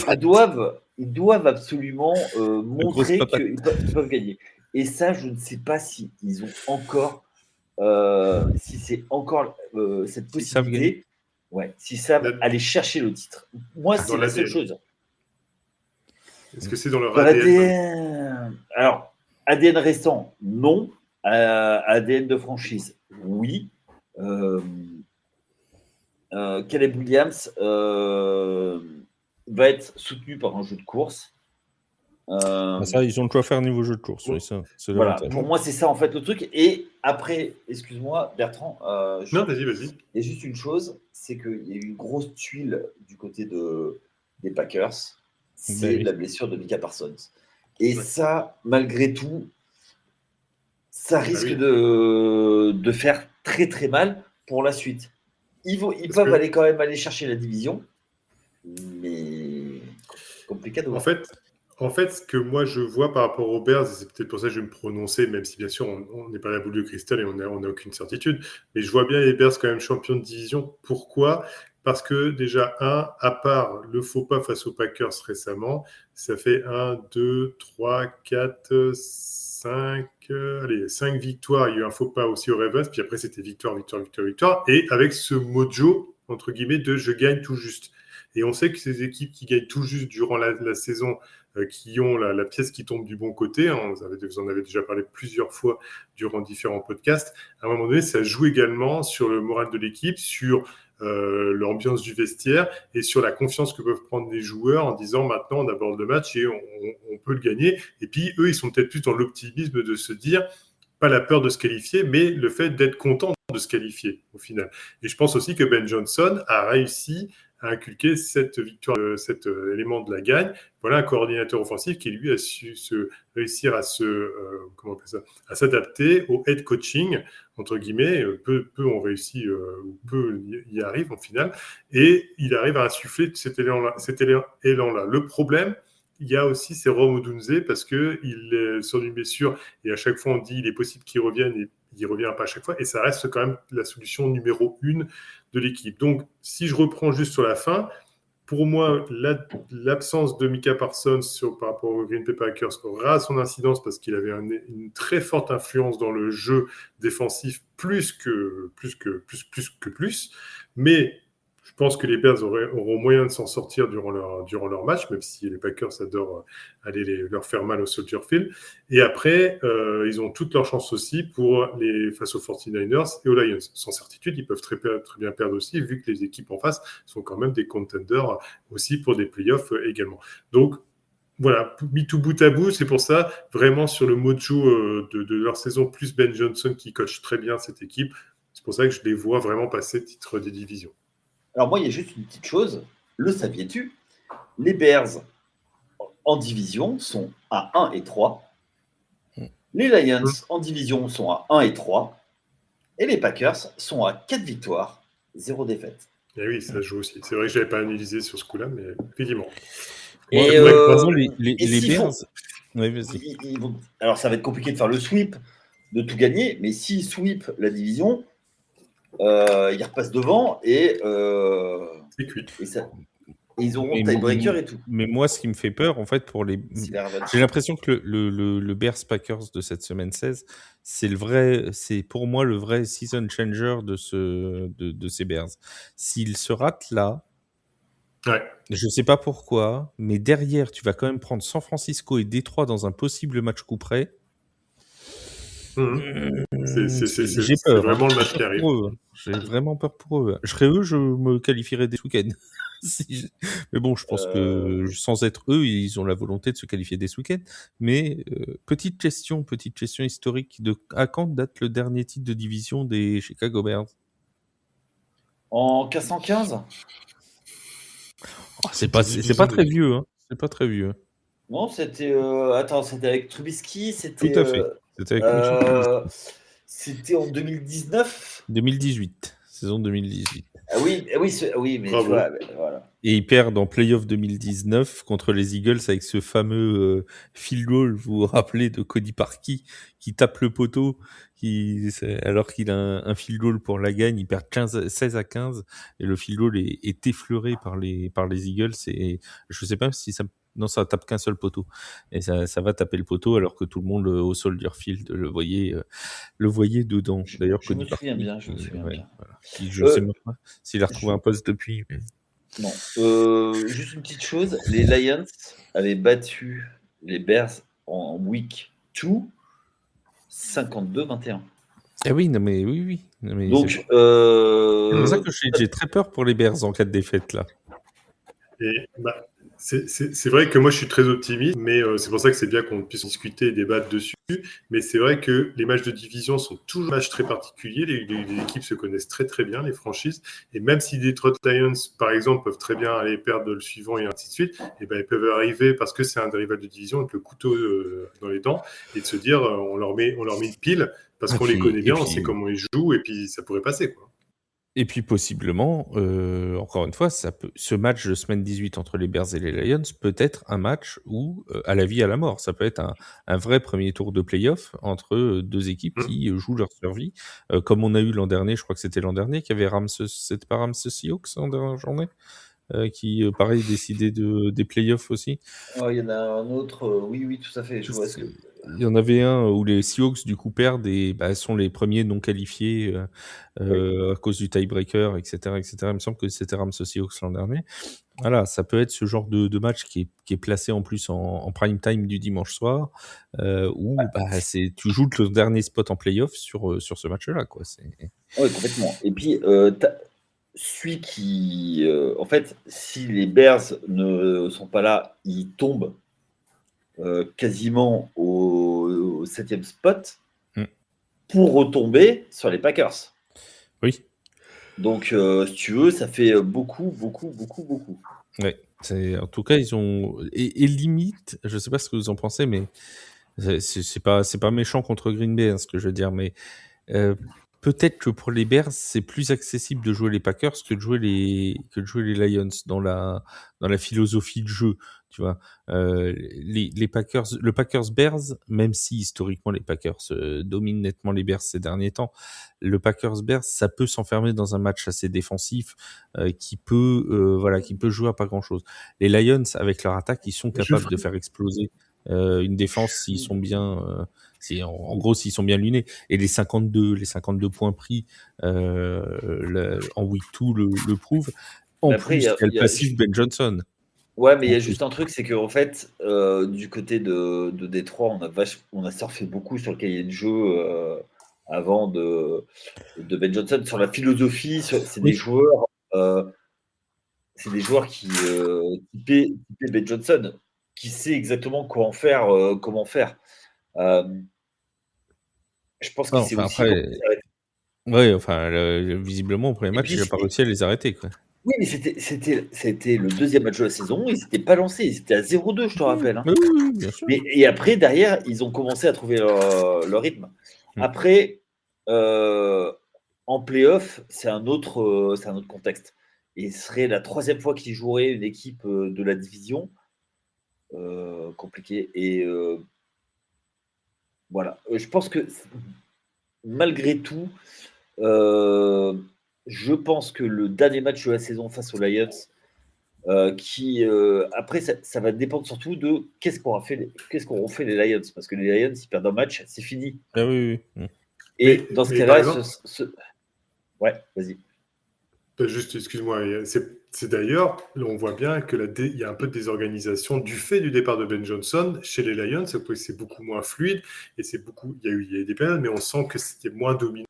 ils doivent absolument montrer qu'ils peuvent gagner. Et ça, je ne sais pas si ils ont encore, si c'est encore cette possibilité. S'ils savent aller chercher le titre. Moi, c'est la seule chose. Est-ce que c'est dans leur ADN? Alors, ADN récent, non. ADN de franchise, oui. Caleb Williams va être soutenu par un jeu de course. Ça, ils ont de quoi faire niveau jeu de course. Oui, ça, c'est voilà, pour moi, c'est ça en fait le truc. Et après, excuse-moi, Bertrand. Non, vas-y. Il y a juste une chose, c'est qu'il y a eu une grosse tuile du côté des Packers. C'est la blessure de Micah Parsons. Et ça, malgré tout, ça risque de faire très très mal pour la suite. Ils peuvent quand même aller chercher la division, mais compliqué de voir. En fait, ce que moi je vois par rapport aux Bears, et c'est peut-être pour ça que je vais me prononcer, même si bien sûr on n'est pas la boule de cristal et on n'a aucune certitude, mais je vois bien les Bears quand même champions de division. Pourquoi ? Parce que déjà, à part le faux pas face aux Packers récemment, ça fait 1, 2, 3, 4, 5 victoires. Il y a eu un faux pas aussi aux Ravens, puis après c'était victoire. Et avec ce mojo, entre guillemets, de je gagne tout juste. Et on sait que ces équipes qui gagnent tout juste durant la saison, qui ont la pièce qui tombe du bon côté, hein, vous en avez déjà parlé plusieurs fois durant différents podcasts, à un moment donné, ça joue également sur le moral de l'équipe, sur l'ambiance du vestiaire et sur la confiance que peuvent prendre les joueurs en disant maintenant on aborde le match et on peut le gagner. Et puis eux, ils sont peut-être plus dans l'optimisme de se dire pas la peur de se qualifier, mais le fait d'être content de se qualifier au final. Et je pense aussi que Ben Johnson a réussi à inculquer cette victoire, cet élément de la gagne. Voilà un coordinateur offensif qui lui a su réussir à s'adapter au head coaching entre guillemets. Peu ont réussi ou peu y arrivent en final, et il arrive à insuffler cet élan-là. Le problème, il y a aussi c'est Rome Odunze parce que il est sur une blessure et à chaque fois on dit il est possible qu'il revienne et il ne revient pas à chaque fois, et ça reste quand même la solution numéro 1 de l'équipe. Donc, si je reprends juste sur la fin, pour moi, l'absence de Micah Parsons par rapport aux Green Bay Packers aura son incidence parce qu'il avait une très forte influence dans le jeu défensif plus. Mais je pense que les Bears auront moyen de s'en sortir durant leur match, même si les Packers adorent aller leur faire mal au Soldier Field. Et après, ils ont toutes leurs chances aussi face aux 49ers et aux Lions. Sans certitude, ils peuvent très bien perdre aussi, vu que les équipes en face sont quand même des contenders aussi pour des playoffs également. Donc, voilà, mis tout bout à bout, c'est pour ça, vraiment sur le mojo de leur saison, plus Ben Johnson qui coach très bien cette équipe, c'est pour ça que je les vois vraiment passer titre des divisions. Alors moi, il y a juste une petite chose, le saviez-tu? Les Bears en division sont à 1 et 3. Les Lions en division sont à 1 et 3. Et les Packers sont à 4 victoires, 0 défaite. Et oui, ça joue aussi. C'est vrai que je n'avais pas analysé sur ce coup-là, mais effectivement. Et les Bears... Oui, vas-y. Alors ça va être compliqué de faire le sweep, de tout gagner, mais s'ils sweep la division... ils repassent devant et ils auront tiebreaker et tout. Mais moi, ce qui me fait peur, en fait, j'ai l'impression que le Bears Packers de cette semaine 16, c'est pour moi le vrai season changer de ces Bears. S'ils se ratent là, je ne sais pas pourquoi, mais derrière, tu vas quand même prendre San Francisco et Détroit dans un possible match coup près. J'ai peur. C'est vraiment le match qui arrive. J'ai vraiment peur pour eux. Je serais eux, je me qualifierais des week-ends. Mais bon, je pense que sans être eux, ils ont la volonté de se qualifier des week-ends. Mais petite question historique, à quand date le dernier titre de division des Chicago Bears? En 415. Oh, c'est pas très vieux, hein. C'est pas très vieux. Non, c'était. C'était avec Trubisky. Tout à fait. C'était avec Mitchell Trubisky. C'était en 2019. 2018, saison 2018. Ah oui, mais Bravo. tu vois, voilà. Et ils perdent en playoff 2019 contre les Eagles avec ce fameux field goal, vous vous rappelez, de Cody Parkey qui tape le poteau, alors qu'il a un field goal pour la gagne, ils perdent 16-15 et le field goal est effleuré par les Eagles et je sais pas si ça non, ça tape qu'un seul poteau et ça va taper le poteau alors que tout le monde au Soldier Field le voyait dedans. D'ailleurs, Je me Cody souviens Parkey, bien, je me souviens bien. voilà, qui je sais même pas s'il a retrouvé un poste depuis. Mais... Non. Juste une petite chose, les Lions avaient battu les Bears en week 2, 52-21. Ah oui, non mais oui. Non, mais Donc, c'est pour ça que j'ai très peur pour les Bears en cas de défaite là. Et c'est vrai que moi je suis très optimiste, mais c'est pour ça que c'est bien qu'on puisse discuter et débattre dessus. Mais c'est vrai que les matchs de division sont toujours des matchs très particuliers. Les équipes se connaissent très très bien, les franchises. Et même si les Detroit Lions, par exemple, peuvent très bien aller perdre le suivant et ainsi de suite, et ben, ils peuvent arriver parce que c'est un rival de division avec le couteau dans les dents et de se dire on leur met une pile parce qu'on les connaît bien, on sait comment ils jouent et puis ça pourrait passer, quoi. Et puis possiblement, encore une fois, ce match de semaine 18 entre les Bears et les Lions peut être un match où, à la vie, à la mort, ça peut être un vrai premier tour de playoff entre deux équipes qui jouent leur survie, comme on a eu l'an dernier, je crois que c'était l'an dernier, qu'il y avait c'était pas Rams Seahawks en dernière journée, qui, pareil, décidait des playoffs aussi. il y en a un autre, oui, tout à fait. Je vois ce que... Il y en avait un où les Seahawks du coup perdent et sont les premiers non qualifiés à cause du tiebreaker, etc. Il me semble que c'était Rams Seahawks l'an dernier. Voilà, ça peut être ce genre de match qui est placé en plus en prime time du dimanche soir, où tu joues le dernier spot en playoff sur ce match-là, quoi. Oui, complètement. Et puis, celui qui, en fait, si les Bears ne sont pas là, ils tombent quasiment au 7e spot pour retomber sur les Packers. Oui. Donc, si tu veux, ça fait beaucoup. Ouais. En tout cas, ils ont et limite, je sais pas ce que vous en pensez, mais c'est pas méchant contre Green Bay, hein, ce que je veux dire, mais peut-être que pour les Bears, c'est plus accessible de jouer les Packers que de jouer les Lions dans la philosophie de jeu, tu vois. Les Packers, le Packers Bears, même si historiquement les Packers dominent nettement les Bears ces derniers temps, le Packers Bears, ça peut s'enfermer dans un match assez défensif qui peut jouer à pas grand chose. Les Lions, avec leur attaque, ils sont capables de faire exploser une défense s'ils sont bien. En gros, s'ils sont bien lunés. Et les 52 points pris en week 2 le prouvent. En plus, il y a le passif Ben Johnson. Ouais, mais il y a juste un truc, c'est qu'en fait, du côté de Détroit, on a surfé beaucoup sur le cahier de jeu avant de Ben Johnson, sur la philosophie. C'est des joueurs qui typés Ben Johnson, qui sait exactement comment faire. Je pense qu'il sait aussi comment s'arrêter. Ouais, visiblement, au premier match, il n'a pas réussi à les arrêter, quoi. Oui, mais c'était le deuxième match de la saison. Ils n'étaient pas lancés. Ils étaient à 0-2, je te rappelle. Hein. Oui, bien sûr. Et après, derrière, ils ont commencé à trouver leur rythme. Après, en playoff, c'est un autre contexte. Et ce serait la 3e fois qu'ils joueraient une équipe de la division. Compliqué. Et voilà. Je pense que malgré tout, je pense que le dernier match de la saison face aux Lions, après, ça va dépendre surtout de qu'est-ce qu'auront fait les Lions. Parce que les Lions, s'ils perdent un match, c'est fini. Ah oui. Et dans ce cas-là, ouais, vas-y. Juste, excuse-moi, c'est d'ailleurs, là, on voit bien que il y a un peu de désorganisation du fait du départ de Ben Johnson chez les Lions. C'est beaucoup moins fluide et il y a eu des périodes, mais on sent que c'était moins dominant.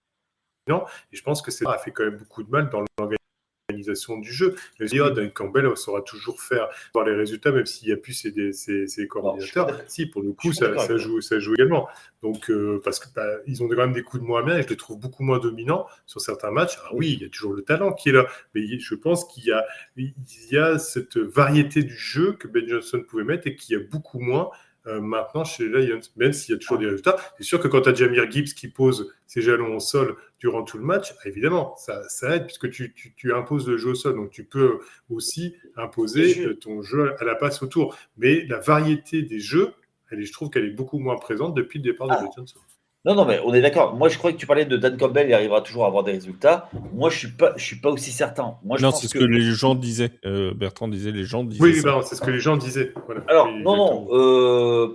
Et je pense que ça a fait quand même beaucoup de mal dans l'organisation l'organisation du jeu. Dan Campbell saura toujours faire les résultats, même s'il n'y a plus ses coordinateurs. Si, pour le coup, ça joue également. Donc, parce que ils ont quand même des coups de moins bien et je les trouve beaucoup moins dominants sur certains matchs. Alors, oui, il y a toujours le talent qui est là, mais je pense qu'il y a cette variété du jeu que Ben Johnson pouvait mettre et qu'il y a beaucoup moins maintenant chez les Lions, même s'il y a toujours des résultats. C'est sûr que quand tu as Jahmyr Gibbs qui pose ses jalons au sol durant tout le match, évidemment, ça aide puisque tu imposes le jeu au sol. Donc, tu peux aussi imposer ton jeu à la passe autour. Mais la variété des jeux, je trouve qu'elle est beaucoup moins présente depuis le départ de Ben Johnson. Non, mais on est d'accord. Moi, je crois que tu parlais de Dan Campbell, il arrivera toujours à avoir des résultats. Moi, je suis pas aussi certain. Moi, non, c'est ce que les gens disaient. Bertrand disait, les gens disaient. Oui, c'est ce que les gens disaient. Voilà. Alors,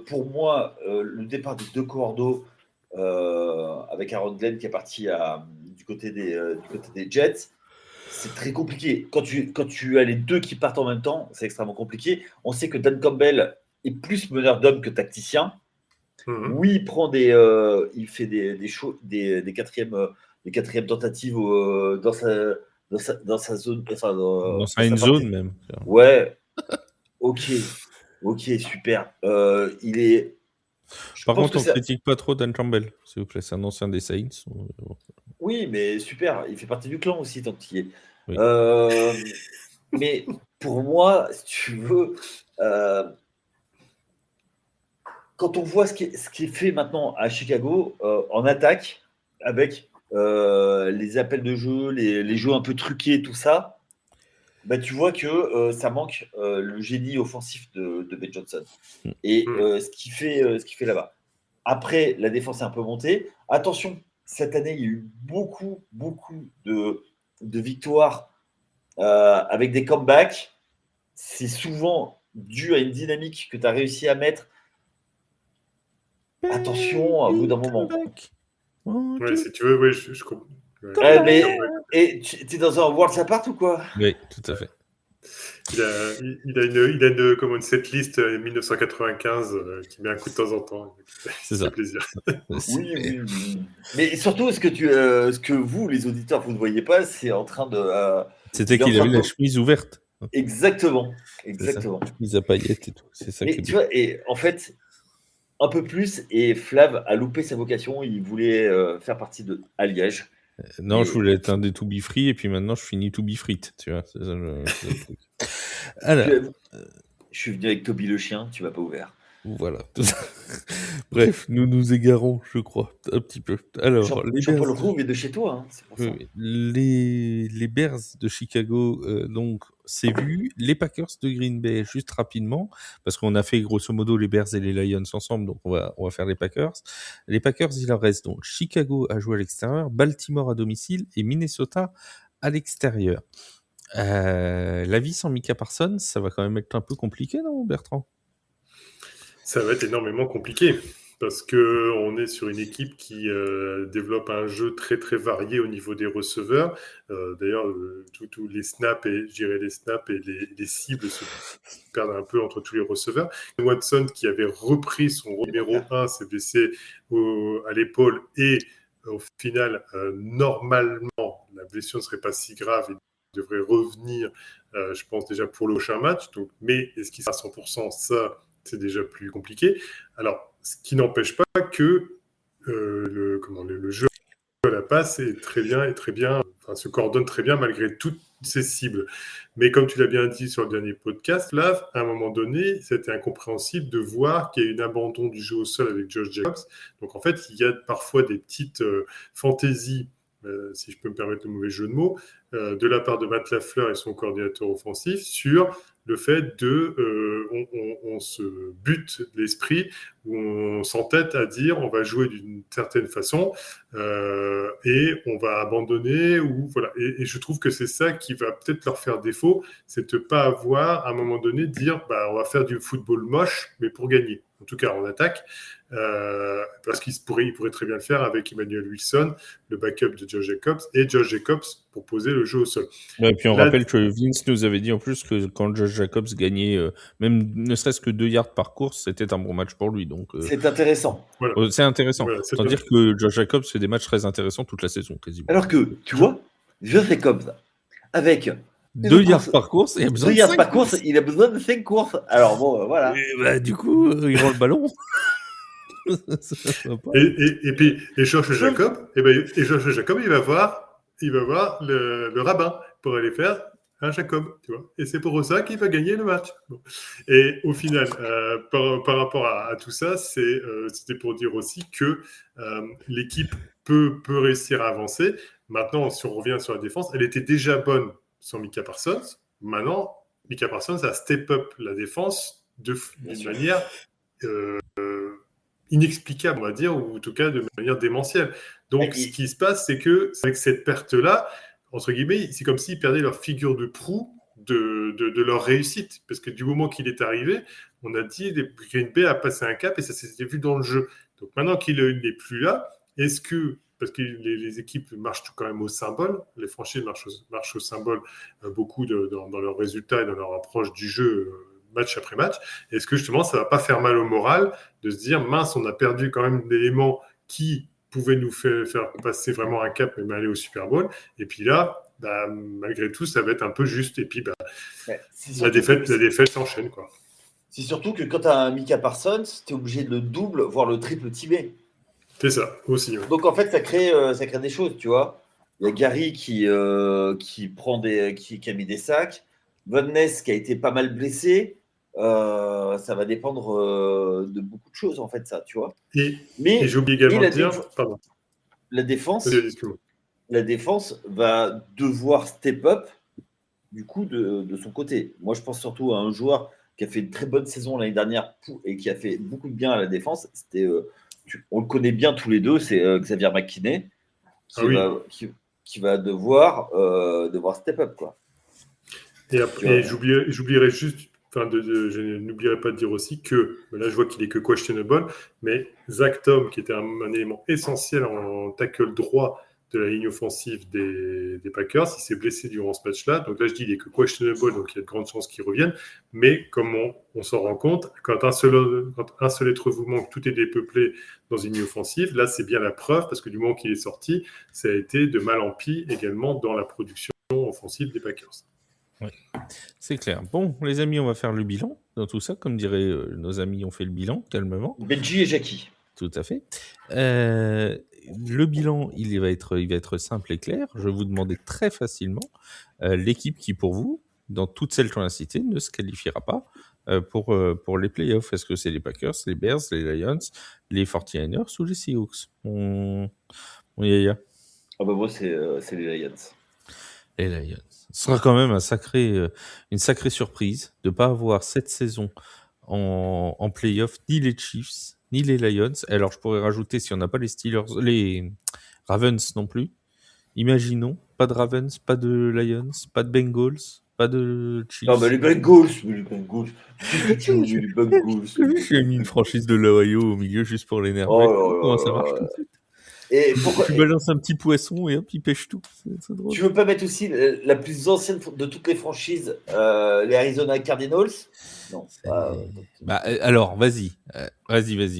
pour moi, le départ des deux cordeaux, avec Aaron Glenn qui est parti du côté des Jets, c'est très compliqué. Quand tu as les deux qui partent en même temps, c'est extrêmement compliqué. On sait que Dan Campbell est plus meneur d'hommes que tacticien. Oui, il prend il fait des quatrièmes tentatives dans sa zone, enfin, dans sa end zone même. Ouais. Ok, super. Il est. Par contre, on ne critique pas trop Dan Campbell, s'il vous plaît. C'est un ancien des Saints. Oui, mais super. Il fait partie du clan aussi, tant qu'il y est. Oui. Mais pour moi, si tu veux. Quand on voit ce qui est fait maintenant à Chicago en attaque, avec les appels de jeu, les jeux un peu truqués, tout ça, bah, tu vois que ça manque le génie offensif de Ben Johnson. Et ce qu'il fait là-bas. Après, la défense est un peu montée. Attention, cette année, il y a eu beaucoup de victoires avec des comebacks. C'est souvent dû à une dynamique que tu as réussi à mettre. Attention, au bout d'un moment. Ouais, si tu veux, oui, je comprends. Et tu es dans un Worlds Apart ou quoi? Oui, tout à fait. Il a une setlist 1995 qui met un coup de temps en temps. C'est ça. Plaisir. Oui. Mais surtout, ce que vous, les auditeurs, vous ne voyez pas, c'est en train de. C'était qu'il avait la chemise ouverte. Exactement. La chemise à paillettes et tout. C'est ça. Mais tu vois, et en fait, un peu plus, et Flav a loupé sa vocation. Il voulait faire partie de Alliage. Non, je voulais être un des To Be Free et puis maintenant je finis To Be Frites, tu vois. C'est ça le truc. Alors, je suis venu avec Toby le chien, tu m'as pas ouvert. Voilà. Bref, nous égarons, je crois, un petit peu. Alors, Jean-Paul Rouve est de chez toi, hein, c'est pour ça. Les Bears de Chicago, donc, c'est vu. Les Packers de Green Bay, juste rapidement, parce qu'on a fait grosso modo les Bears et les Lions ensemble, donc on va faire les Packers. Les Packers, il en reste donc Chicago à jouer à l'extérieur, Baltimore à domicile et Minnesota à l'extérieur. La vie sans Micah Parsons, ça va quand même être un peu compliqué, non, Bertrand ? Ça va être énormément compliqué parce qu'on est sur une équipe qui développe un jeu très très varié au niveau des receveurs. D'ailleurs, tous les snaps et les cibles se perdent un peu entre tous les receveurs. Watson, qui avait repris son numéro 1, s'est blessé à l'épaule et au final, normalement, la blessure ne serait pas si grave. Il devrait revenir, je pense, déjà pour le prochain match. Donc, mais est-ce qu'il sera à 100%? Ça, c'est déjà plus compliqué. Alors, ce qui n'empêche pas que le jeu à la passe est très bien, se coordonne très bien malgré toutes ces cibles. Mais comme tu l'as bien dit sur le dernier podcast, là, à un moment donné, c'était incompréhensible de voir qu'il y a eu un abandon du jeu au sol avec Josh Jacobs. Donc, en fait, il y a parfois des petites fantaisies, si je peux me permettre le mauvais jeu de mots, de la part de Matt Lafleur et son coordinateur offensif sur le fait on se bute l'esprit, où on s'entête à dire on va jouer d'une certaine façon et on va abandonner. Et je trouve que c'est ça qui va peut-être leur faire défaut, c'est de ne pas avoir, à un moment donné, dire on va faire du football moche, mais pour gagner. En tout cas, en attaque. Parce qu'il pourrait très bien le faire avec Emmanuel Wilson, le backup de Josh Jacobs, et Josh Jacobs pour poser le jeu au sol. Et puis on rappelle que Vince nous avait dit en plus que quand Josh Jacobs gagnait même ne serait-ce que 2 yards par course, c'était un bon match pour lui. Donc, c'est intéressant. Voilà. C'est intéressant. Voilà, c'est dire que Josh Jacobs fait des matchs très intéressants toute la saison, quasiment. Alors que, tu vois, Josh Jacobs, avec 2 yards par course, il a besoin 2 de yards 5 par course, il a besoin de 5 courses. Alors bon, voilà. Et bah, du coup, il rend le ballon. Ça va pas. Et puis, Georges Jacob, il va voir le rabbin pour aller faire un Jacob, tu vois. Et c'est pour ça qu'il va gagner le match. Bon. Et au final, par rapport à tout ça, c'était pour dire aussi que l'équipe peut réussir à avancer. Maintenant, si on revient sur la défense, elle était déjà bonne sans Micah Parsons. Maintenant, Micah Parsons a step up la défense d'une manière inexplicable, on va dire, ou en tout cas de manière démentielle. Donc, ce qui se passe, c'est que avec cette perte-là, entre guillemets, c'est comme s'ils perdaient leur figure de proue de leur réussite. Parce que du moment qu'il est arrivé, on a dit que Green Bay a passé un cap et ça s'était vu dans le jeu. Donc maintenant qu'il n'est plus là, est-ce que, parce que les équipes marchent quand même au symbole, les franchises marchent au symbole beaucoup dans leurs résultats et dans leur approche du jeu match après match, est-ce que justement ça ne va pas faire mal au moral de se dire mince, on a perdu quand même d'éléments qui pouvaient nous faire passer vraiment un cap et aller au Super Bowl, et puis là, bah, malgré tout, ça va être un peu juste, et puis bah, la défaite s'enchaîne, quoi. C'est surtout que quand tu as un Micah Parsons, tu es obligé de le double, voire le triple teamer. C'est ça, aussi. Ouais. Donc en fait, ça crée des choses, tu vois. Il y a Gary qui a mis des sacs, Von Ness qui a été pas mal blessé. Ça va dépendre de beaucoup de choses, en fait, ça, tu vois. Et j'ai oublié également de dire, pardon. La défense va devoir step up, du coup, de son côté. Moi, je pense surtout à un joueur qui a fait une très bonne saison l'année dernière et qui a fait beaucoup de bien à la défense. On le connaît bien tous les deux, c'est Xavier McKinney, qui va devoir step up, quoi. Et j'oublierai juste, je n'oublierai pas de dire aussi que, là je vois qu'il est que questionable, mais Zach Tom, qui était un élément essentiel en tackle droit de la ligne offensive des Packers, il s'est blessé durant ce match-là. Donc là je dis il est que questionable, donc il y a de grandes chances qu'il revienne. Mais comme on s'en rend compte, quand un seul être vous manque, tout est dépeuplé dans une ligne offensive, là c'est bien la preuve, parce que du moment qu'il est sorti, ça a été de mal en pis également dans la production offensive des Packers. Oui, c'est clair. Bon, les amis, on va faire le bilan dans tout ça. Comme diraient nos amis, on fait le bilan, calmement. Benji et Jackie. Tout à fait. Le bilan, il va être simple et clair. Je vais vous demander très facilement l'équipe qui, pour vous, dans toutes celles qu'on a citées, ne se qualifiera pas pour les playoffs. Est-ce que c'est les Packers, les Bears, les Lions, les 49ers ou les Seahawks? Mon Yaya. Ah bah moi, c'est les Lions. Les Lions. Ce sera quand même une sacrée surprise de ne pas avoir cette saison en playoff ni les Chiefs ni les Lions. Alors je pourrais rajouter, si on n'a pas les Steelers, les Ravens non plus. Imaginons, pas de Ravens, pas de Lions, pas de Bengals, pas de Chiefs. Non, mais les Bengals. J'ai mis une franchise de l'Ohio au milieu juste pour l'énerver. Comment ça marche tout de suite? Et pourquoi tu balances un petit poisson et hop, il pêche tout. C'est drôle. Tu veux pas mettre aussi la plus ancienne de toutes les franchises, les Arizona Cardinals? Non. Alors, vas-y,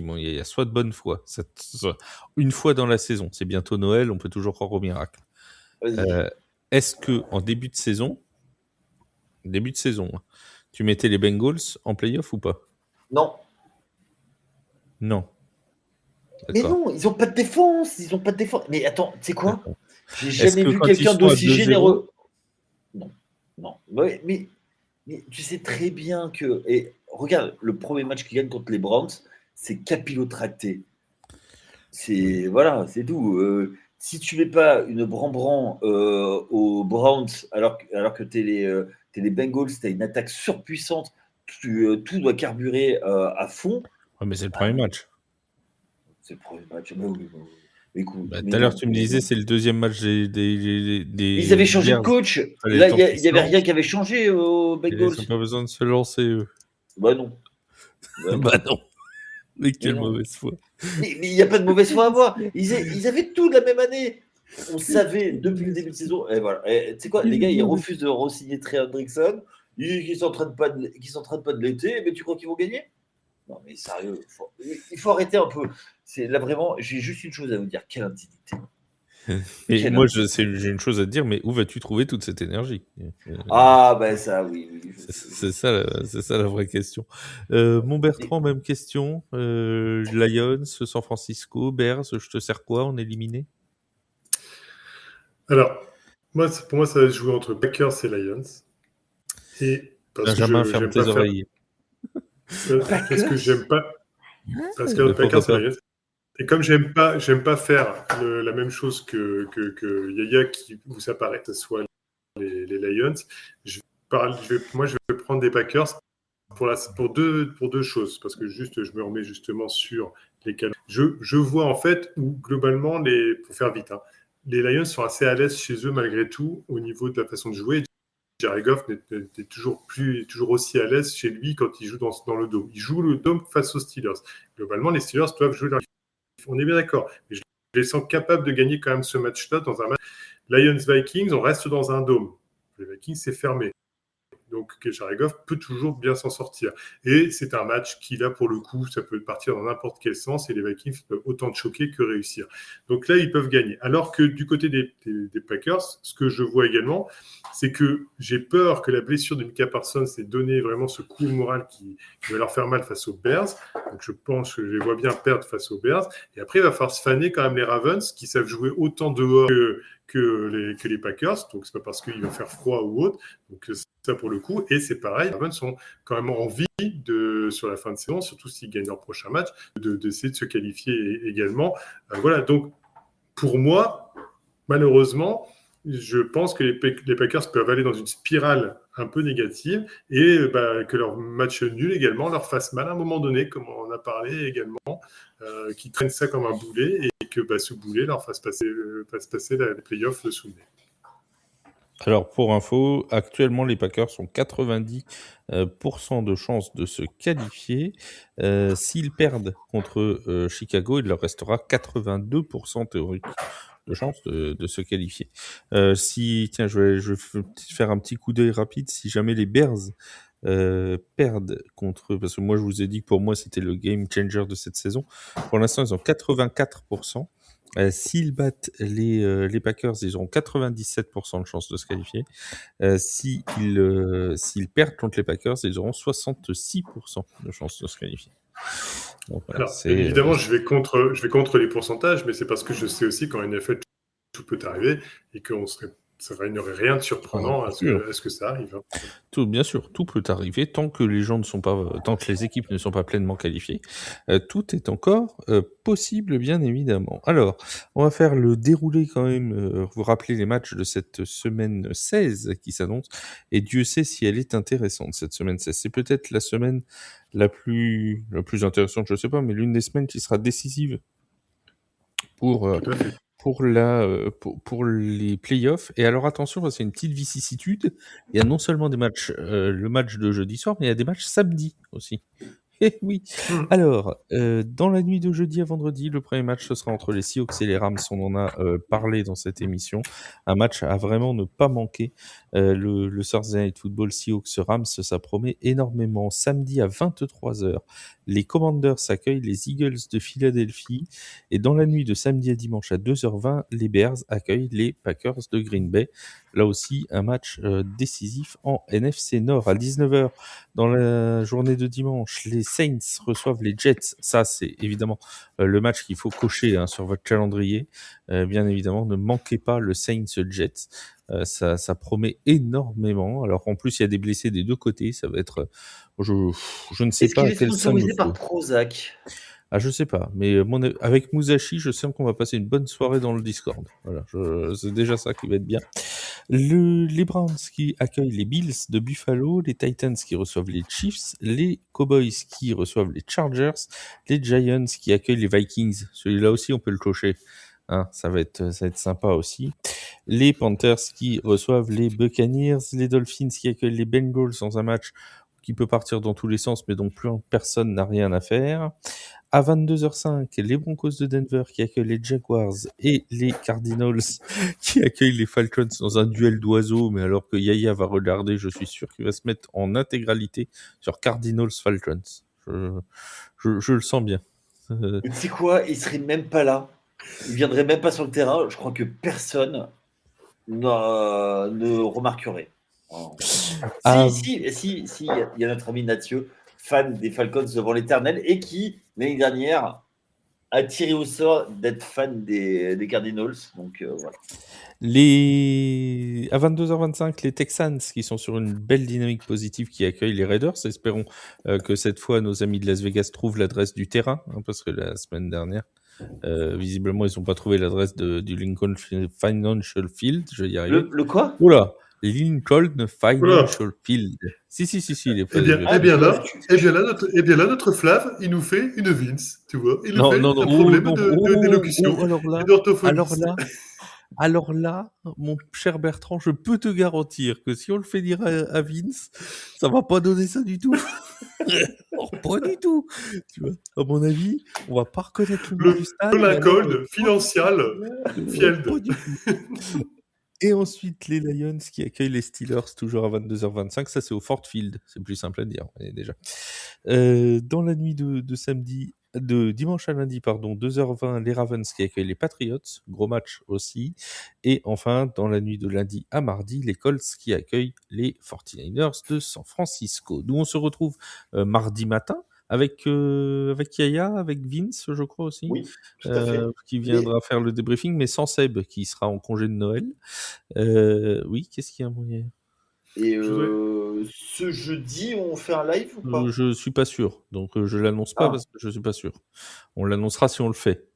mon Yaya, sois de bonne foi. Une fois dans la saison, c'est bientôt Noël, on peut toujours croire au miracle. Est-ce que en début de saison, tu mettais les Bengals en playoff ou pas? Non. Non. Mais non, ils n'ont pas de défense. Mais attends, tu sais quoi? J'ai jamais vu quelqu'un d'aussi généreux. Non. Mais tu sais très bien que... Et regarde, le premier match qu'ils gagnent contre les Browns, c'est capillotracté. Voilà, c'est tout. Si tu mets pas une bran-bran aux Browns, alors que t'es les Bengals, t'as une attaque surpuissante, tout doit carburer à fond. Ouais, mais c'est le premier match. C'est le premier match. Oui. Écoute, tout à l'heure, tu me disais c'est le deuxième match des Ils avaient changé de coach. Là, il n'y avait rien qui avait changé aux Bengals. Ils n'ont pas besoin de se lancer, eux. Bah non. Mais quelle mauvaise foi. Mais il n'y a pas de mauvaise foi à avoir. Ils avaient tout la même année. On savait depuis le début de saison. Et voilà. Tu sais quoi, les gars, ils refusent de re-signer Trey Hendrickson. Ils ne s'entraînent pas de l'été. Mais tu crois qu'ils vont gagner? Non, mais sérieux, il faut arrêter un peu. Là, vraiment, j'ai juste une chose à vous dire. Quelle indignité. Et moi, j'ai une chose à te dire, mais où vas-tu trouver toute cette énergie? Ah, ben ça, oui. C'est ça la vraie question. Mon Bertrand, même question. Lions, San Francisco, Bears, je te sers quoi en éliminé? Alors, pour moi, ça va se jouer entre Packers et Lions. Et parce que Benjamin, ferme j'aime tes pas faire. oreilles. Parce que j'aime pas. Parce que Pourquoi Packers et pas? Lions. Et comme j'aime pas faire la même chose que Yaya, où ça paraît que ce soit les Lions, moi je vais prendre des Packers pour deux choses, parce que je me remets justement sur les calendriers. Je vois en fait où globalement, pour faire vite, les Lions sont assez à l'aise chez eux malgré tout au niveau de la façon de jouer. Jared Goff n'est toujours aussi à l'aise chez lui quand il joue dans le dôme. Il joue le dôme face aux Steelers. Globalement, les Steelers doivent jouer on est bien d'accord. Mais je les sens capables de gagner quand même ce match-là dans un match. Lions-Vikings, on reste dans un dôme. Les Vikings, c'est fermé. Donc, Jared Goff peut toujours bien s'en sortir. Et c'est un match qui, là, pour le coup, ça peut partir dans n'importe quel sens et les Vikings peuvent autant te choquer que réussir. Donc là, ils peuvent gagner. Alors que du côté des Packers, ce que je vois également, c'est que j'ai peur que la blessure de Micah Parsons ait donné vraiment ce coup moral qui va leur faire mal face aux Bears. Donc je pense que je les vois bien perdre face aux Bears. Et après, il va falloir se faner quand même les Ravens qui savent jouer autant dehors que les Packers. Donc c'est pas parce qu'il va faire froid ou autre. Donc ça pour le coup. Et c'est pareil, les Ravens sont quand même envie sur la fin de saison, surtout s'ils gagnent leur prochain match, d'essayer de se qualifier également. Voilà, donc pour moi, malheureusement, je pense que les Packers peuvent aller dans une spirale un peu négative et que leur match nul également leur fasse mal à un moment donné, comme on en a parlé également, qui traînent ça comme un boulet et que ce boulet leur fasse passer les playoffs sous le nez. Alors, pour info, actuellement, les Packers ont 90% de chances de se qualifier. S'ils perdent contre Chicago, il leur restera 82% théorique de chances de se qualifier. Tiens, je vais faire un petit coup d'œil rapide. Si jamais les Bears perdent contre... Parce que moi, je vous ai dit que pour moi, c'était le game changer de cette saison. Pour l'instant, ils ont 84%. S'ils battent les Packers, ils auront 97% de chances de se qualifier. S'ils perdent contre les Packers, ils auront 66% de chances de se qualifier. Donc, voilà, alors, évidemment, je vais contre les pourcentages, mais c'est parce que je sais aussi qu'en NFL, tout peut arriver et qu'on n'aurait rien de surprenant à ce que ça arrive. Bien sûr, tout peut arriver tant que tant que les équipes ne sont pas pleinement qualifiées. Tout est encore possible, bien évidemment. Alors, on va faire le déroulé quand même. Vous rappelez les matchs de cette semaine 16 qui s'annonce. Et Dieu sait si elle est intéressante, cette semaine 16. C'est peut-être la semaine la plus intéressante, je ne sais pas, mais l'une des semaines qui sera décisive pour les playoffs. Et alors attention, c'est une petite vicissitude. Il y a non seulement des matchs, le match de jeudi soir, mais il y a des matchs samedi aussi. Eh oui. Alors, dans la nuit de jeudi à vendredi, le premier match, ce sera entre les Seahawks et les Rams. On en a parlé dans cette émission. Un match à vraiment ne pas manquer. Le Thursday Night Football Seahawks-Rams, ça promet énormément. Samedi à 23h, les Commanders accueillent les Eagles de Philadelphie. Et dans la nuit de samedi à dimanche à 2h20, les Bears accueillent les Packers de Green Bay. Là aussi, un match décisif en NFC Nord. À 19h, dans la journée de dimanche, les Saints reçoivent les Jets. Ça, c'est évidemment le match qu'il faut cocher sur votre calendrier. Bien évidemment, ne manquez pas le Saints-Jets. Ça promet énormément. Alors en plus, il y a des blessés des deux côtés. Ça va être... Je ne sais pas à quel sein me sponsorisé par Prozac? Ah, je sais pas, mais avec Musashi, je sens qu'on va passer une bonne soirée dans le Discord. Voilà, c'est déjà ça qui va être bien. Les Browns qui accueillent les Bills de Buffalo, les Titans qui reçoivent les Chiefs, les Cowboys qui reçoivent les Chargers, les Giants qui accueillent les Vikings. Celui-là aussi, on peut le cocher. Ça va être sympa aussi. Les Panthers qui reçoivent les Buccaneers, les Dolphins qui accueillent les Bengals dans un match qui peut partir dans tous les sens, mais dont plus personne n'a rien à faire. À 22h05, les Broncos de Denver qui accueillent les Jaguars et les Cardinals qui accueillent les Falcons dans un duel d'oiseaux, mais alors que Yaya va regarder, je suis sûr qu'il va se mettre en intégralité sur Cardinals-Falcons. Je le sens bien. Tu sais quoi, il serait même pas là. Il viendrait même pas sur le terrain. Je crois que personne ne remarquerait. Ah, Si, il y a notre ami Nathieu, fan des Falcons devant l'éternel, et qui, l'année dernière, a tiré au sort d'être fan des Cardinals. Donc voilà. À 22h25, les Texans qui sont sur une belle dynamique positive qui accueillent les Raiders. Espérons que cette fois, nos amis de Las Vegas trouvent l'adresse du terrain, hein, parce que la semaine dernière, visiblement, ils n'ont pas trouvé l'adresse du Lincoln Financial Field. Je vais y arriver. Le quoi? Oula, Lincoln Financial Field. Si, les Eh bien là, notre Flav, il nous fait une Vince, tu vois. Il nous fait un problème d'élocution et d'orthophonie. Alors là, mon cher Bertrand, je peux te garantir que si on le fait dire à Vince, ça va pas donner ça du tout. Oh, pas du tout. Tu vois, à mon avis, on va pas reconnaître le nom du stade. Lincoln, Financial, Field. Pas du tout. Et ensuite, les Lions qui accueillent les Steelers, toujours à 22h25. Ça, c'est au Ford Field. C'est plus simple à dire, déjà. Dans la nuit de dimanche à lundi, 2h20, les Ravens qui accueillent les Patriots. Gros match aussi. Et enfin, dans la nuit de lundi à mardi, les Colts qui accueillent les 49ers de San Francisco. Nous, on se retrouve mardi matin avec Yaya, avec Vince, je crois aussi, Oui, tout à fait. qui viendra faire le débriefing, mais sans Seb, qui sera en congé de Noël. Oui, qu'est-ce qu'il y a, mon gars? Et ce jeudi, on fait un live ou pas? Je suis pas sûr, donc je l'annonce pas parce que je suis pas sûr. On l'annoncera si on le fait.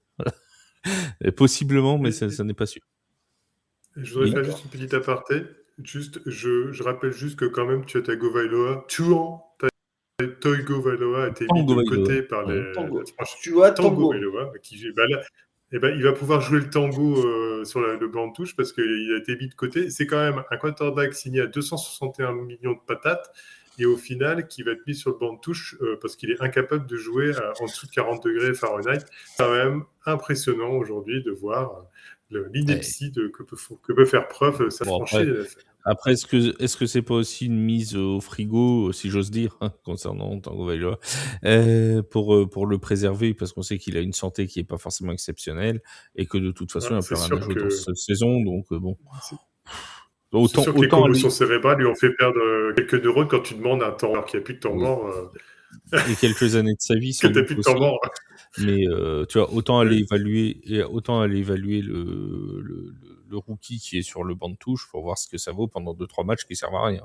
Et possiblement, mais ça n'est pas sûr. Je voudrais faire juste une petite aparté. Je rappelle juste que quand même, tu as Tagovailoa. Tagovailoa a été mis de côté par les... Tango Vailoa, il va pouvoir jouer le tango sur le banc de touche parce qu'il a été mis de côté. C'est quand même un quarterback signé à 261 millions de patates et au final qui va être mis sur le banc de touche parce qu'il est incapable de jouer en dessous de 40 degrés Fahrenheit. C'est quand même impressionnant aujourd'hui de voir l'ineptie que peut faire preuve sa franchise. Après, est-ce que c'est pas aussi une mise au frigo, si j'ose dire, hein, concernant Tagovailoa, pour le préserver, parce qu'on sait qu'il a une santé qui est pas forcément exceptionnelle et que de toute façon, il n'a plus rien à jouer dans cette saison, donc bon. C'est sûr que les commotions cérébrales lui ont fait perdre quelques neurones quand tu demandes un temps alors qu'il n'y a plus de temps mort. Et quelques années de sa vie, que t'as plus de temps mort. Mais tu vois, autant aller évaluer le rookie qui est sur le banc de touche pour voir ce que ça vaut pendant 2-3 matchs qui servent à rien.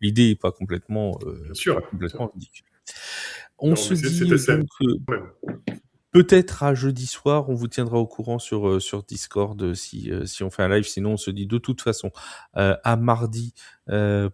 L'idée n'est pas complètement ridicule. On se dit donc peut-être à jeudi soir, on vous tiendra au courant sur Discord si on fait un live. Sinon, on se dit de toute façon à mardi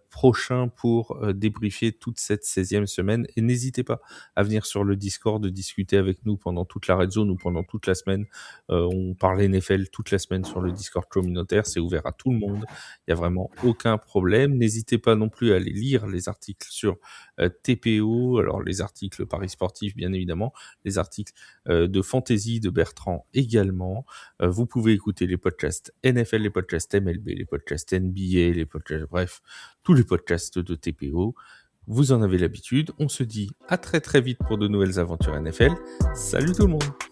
prochain pour débriefer toute cette 16e semaine. Et n'hésitez pas à venir sur le Discord discuter avec nous pendant toute la Red Zone ou pendant toute la semaine. On parle NFL toute la semaine sur le Discord communautaire. C'est ouvert à tout le monde. Il n'y a vraiment aucun problème. N'hésitez pas non plus à aller lire les articles sur TPO. Alors, les articles Paris Sportif, bien évidemment. Les articles de fantasy de Bertrand également. Vous pouvez écouter les podcasts NFL, les podcasts MLB, les podcasts NBA, les podcasts, bref, tous les podcasts de TPO. Vous en avez l'habitude. On se dit à très très vite pour de nouvelles aventures NFL. Salut tout le monde!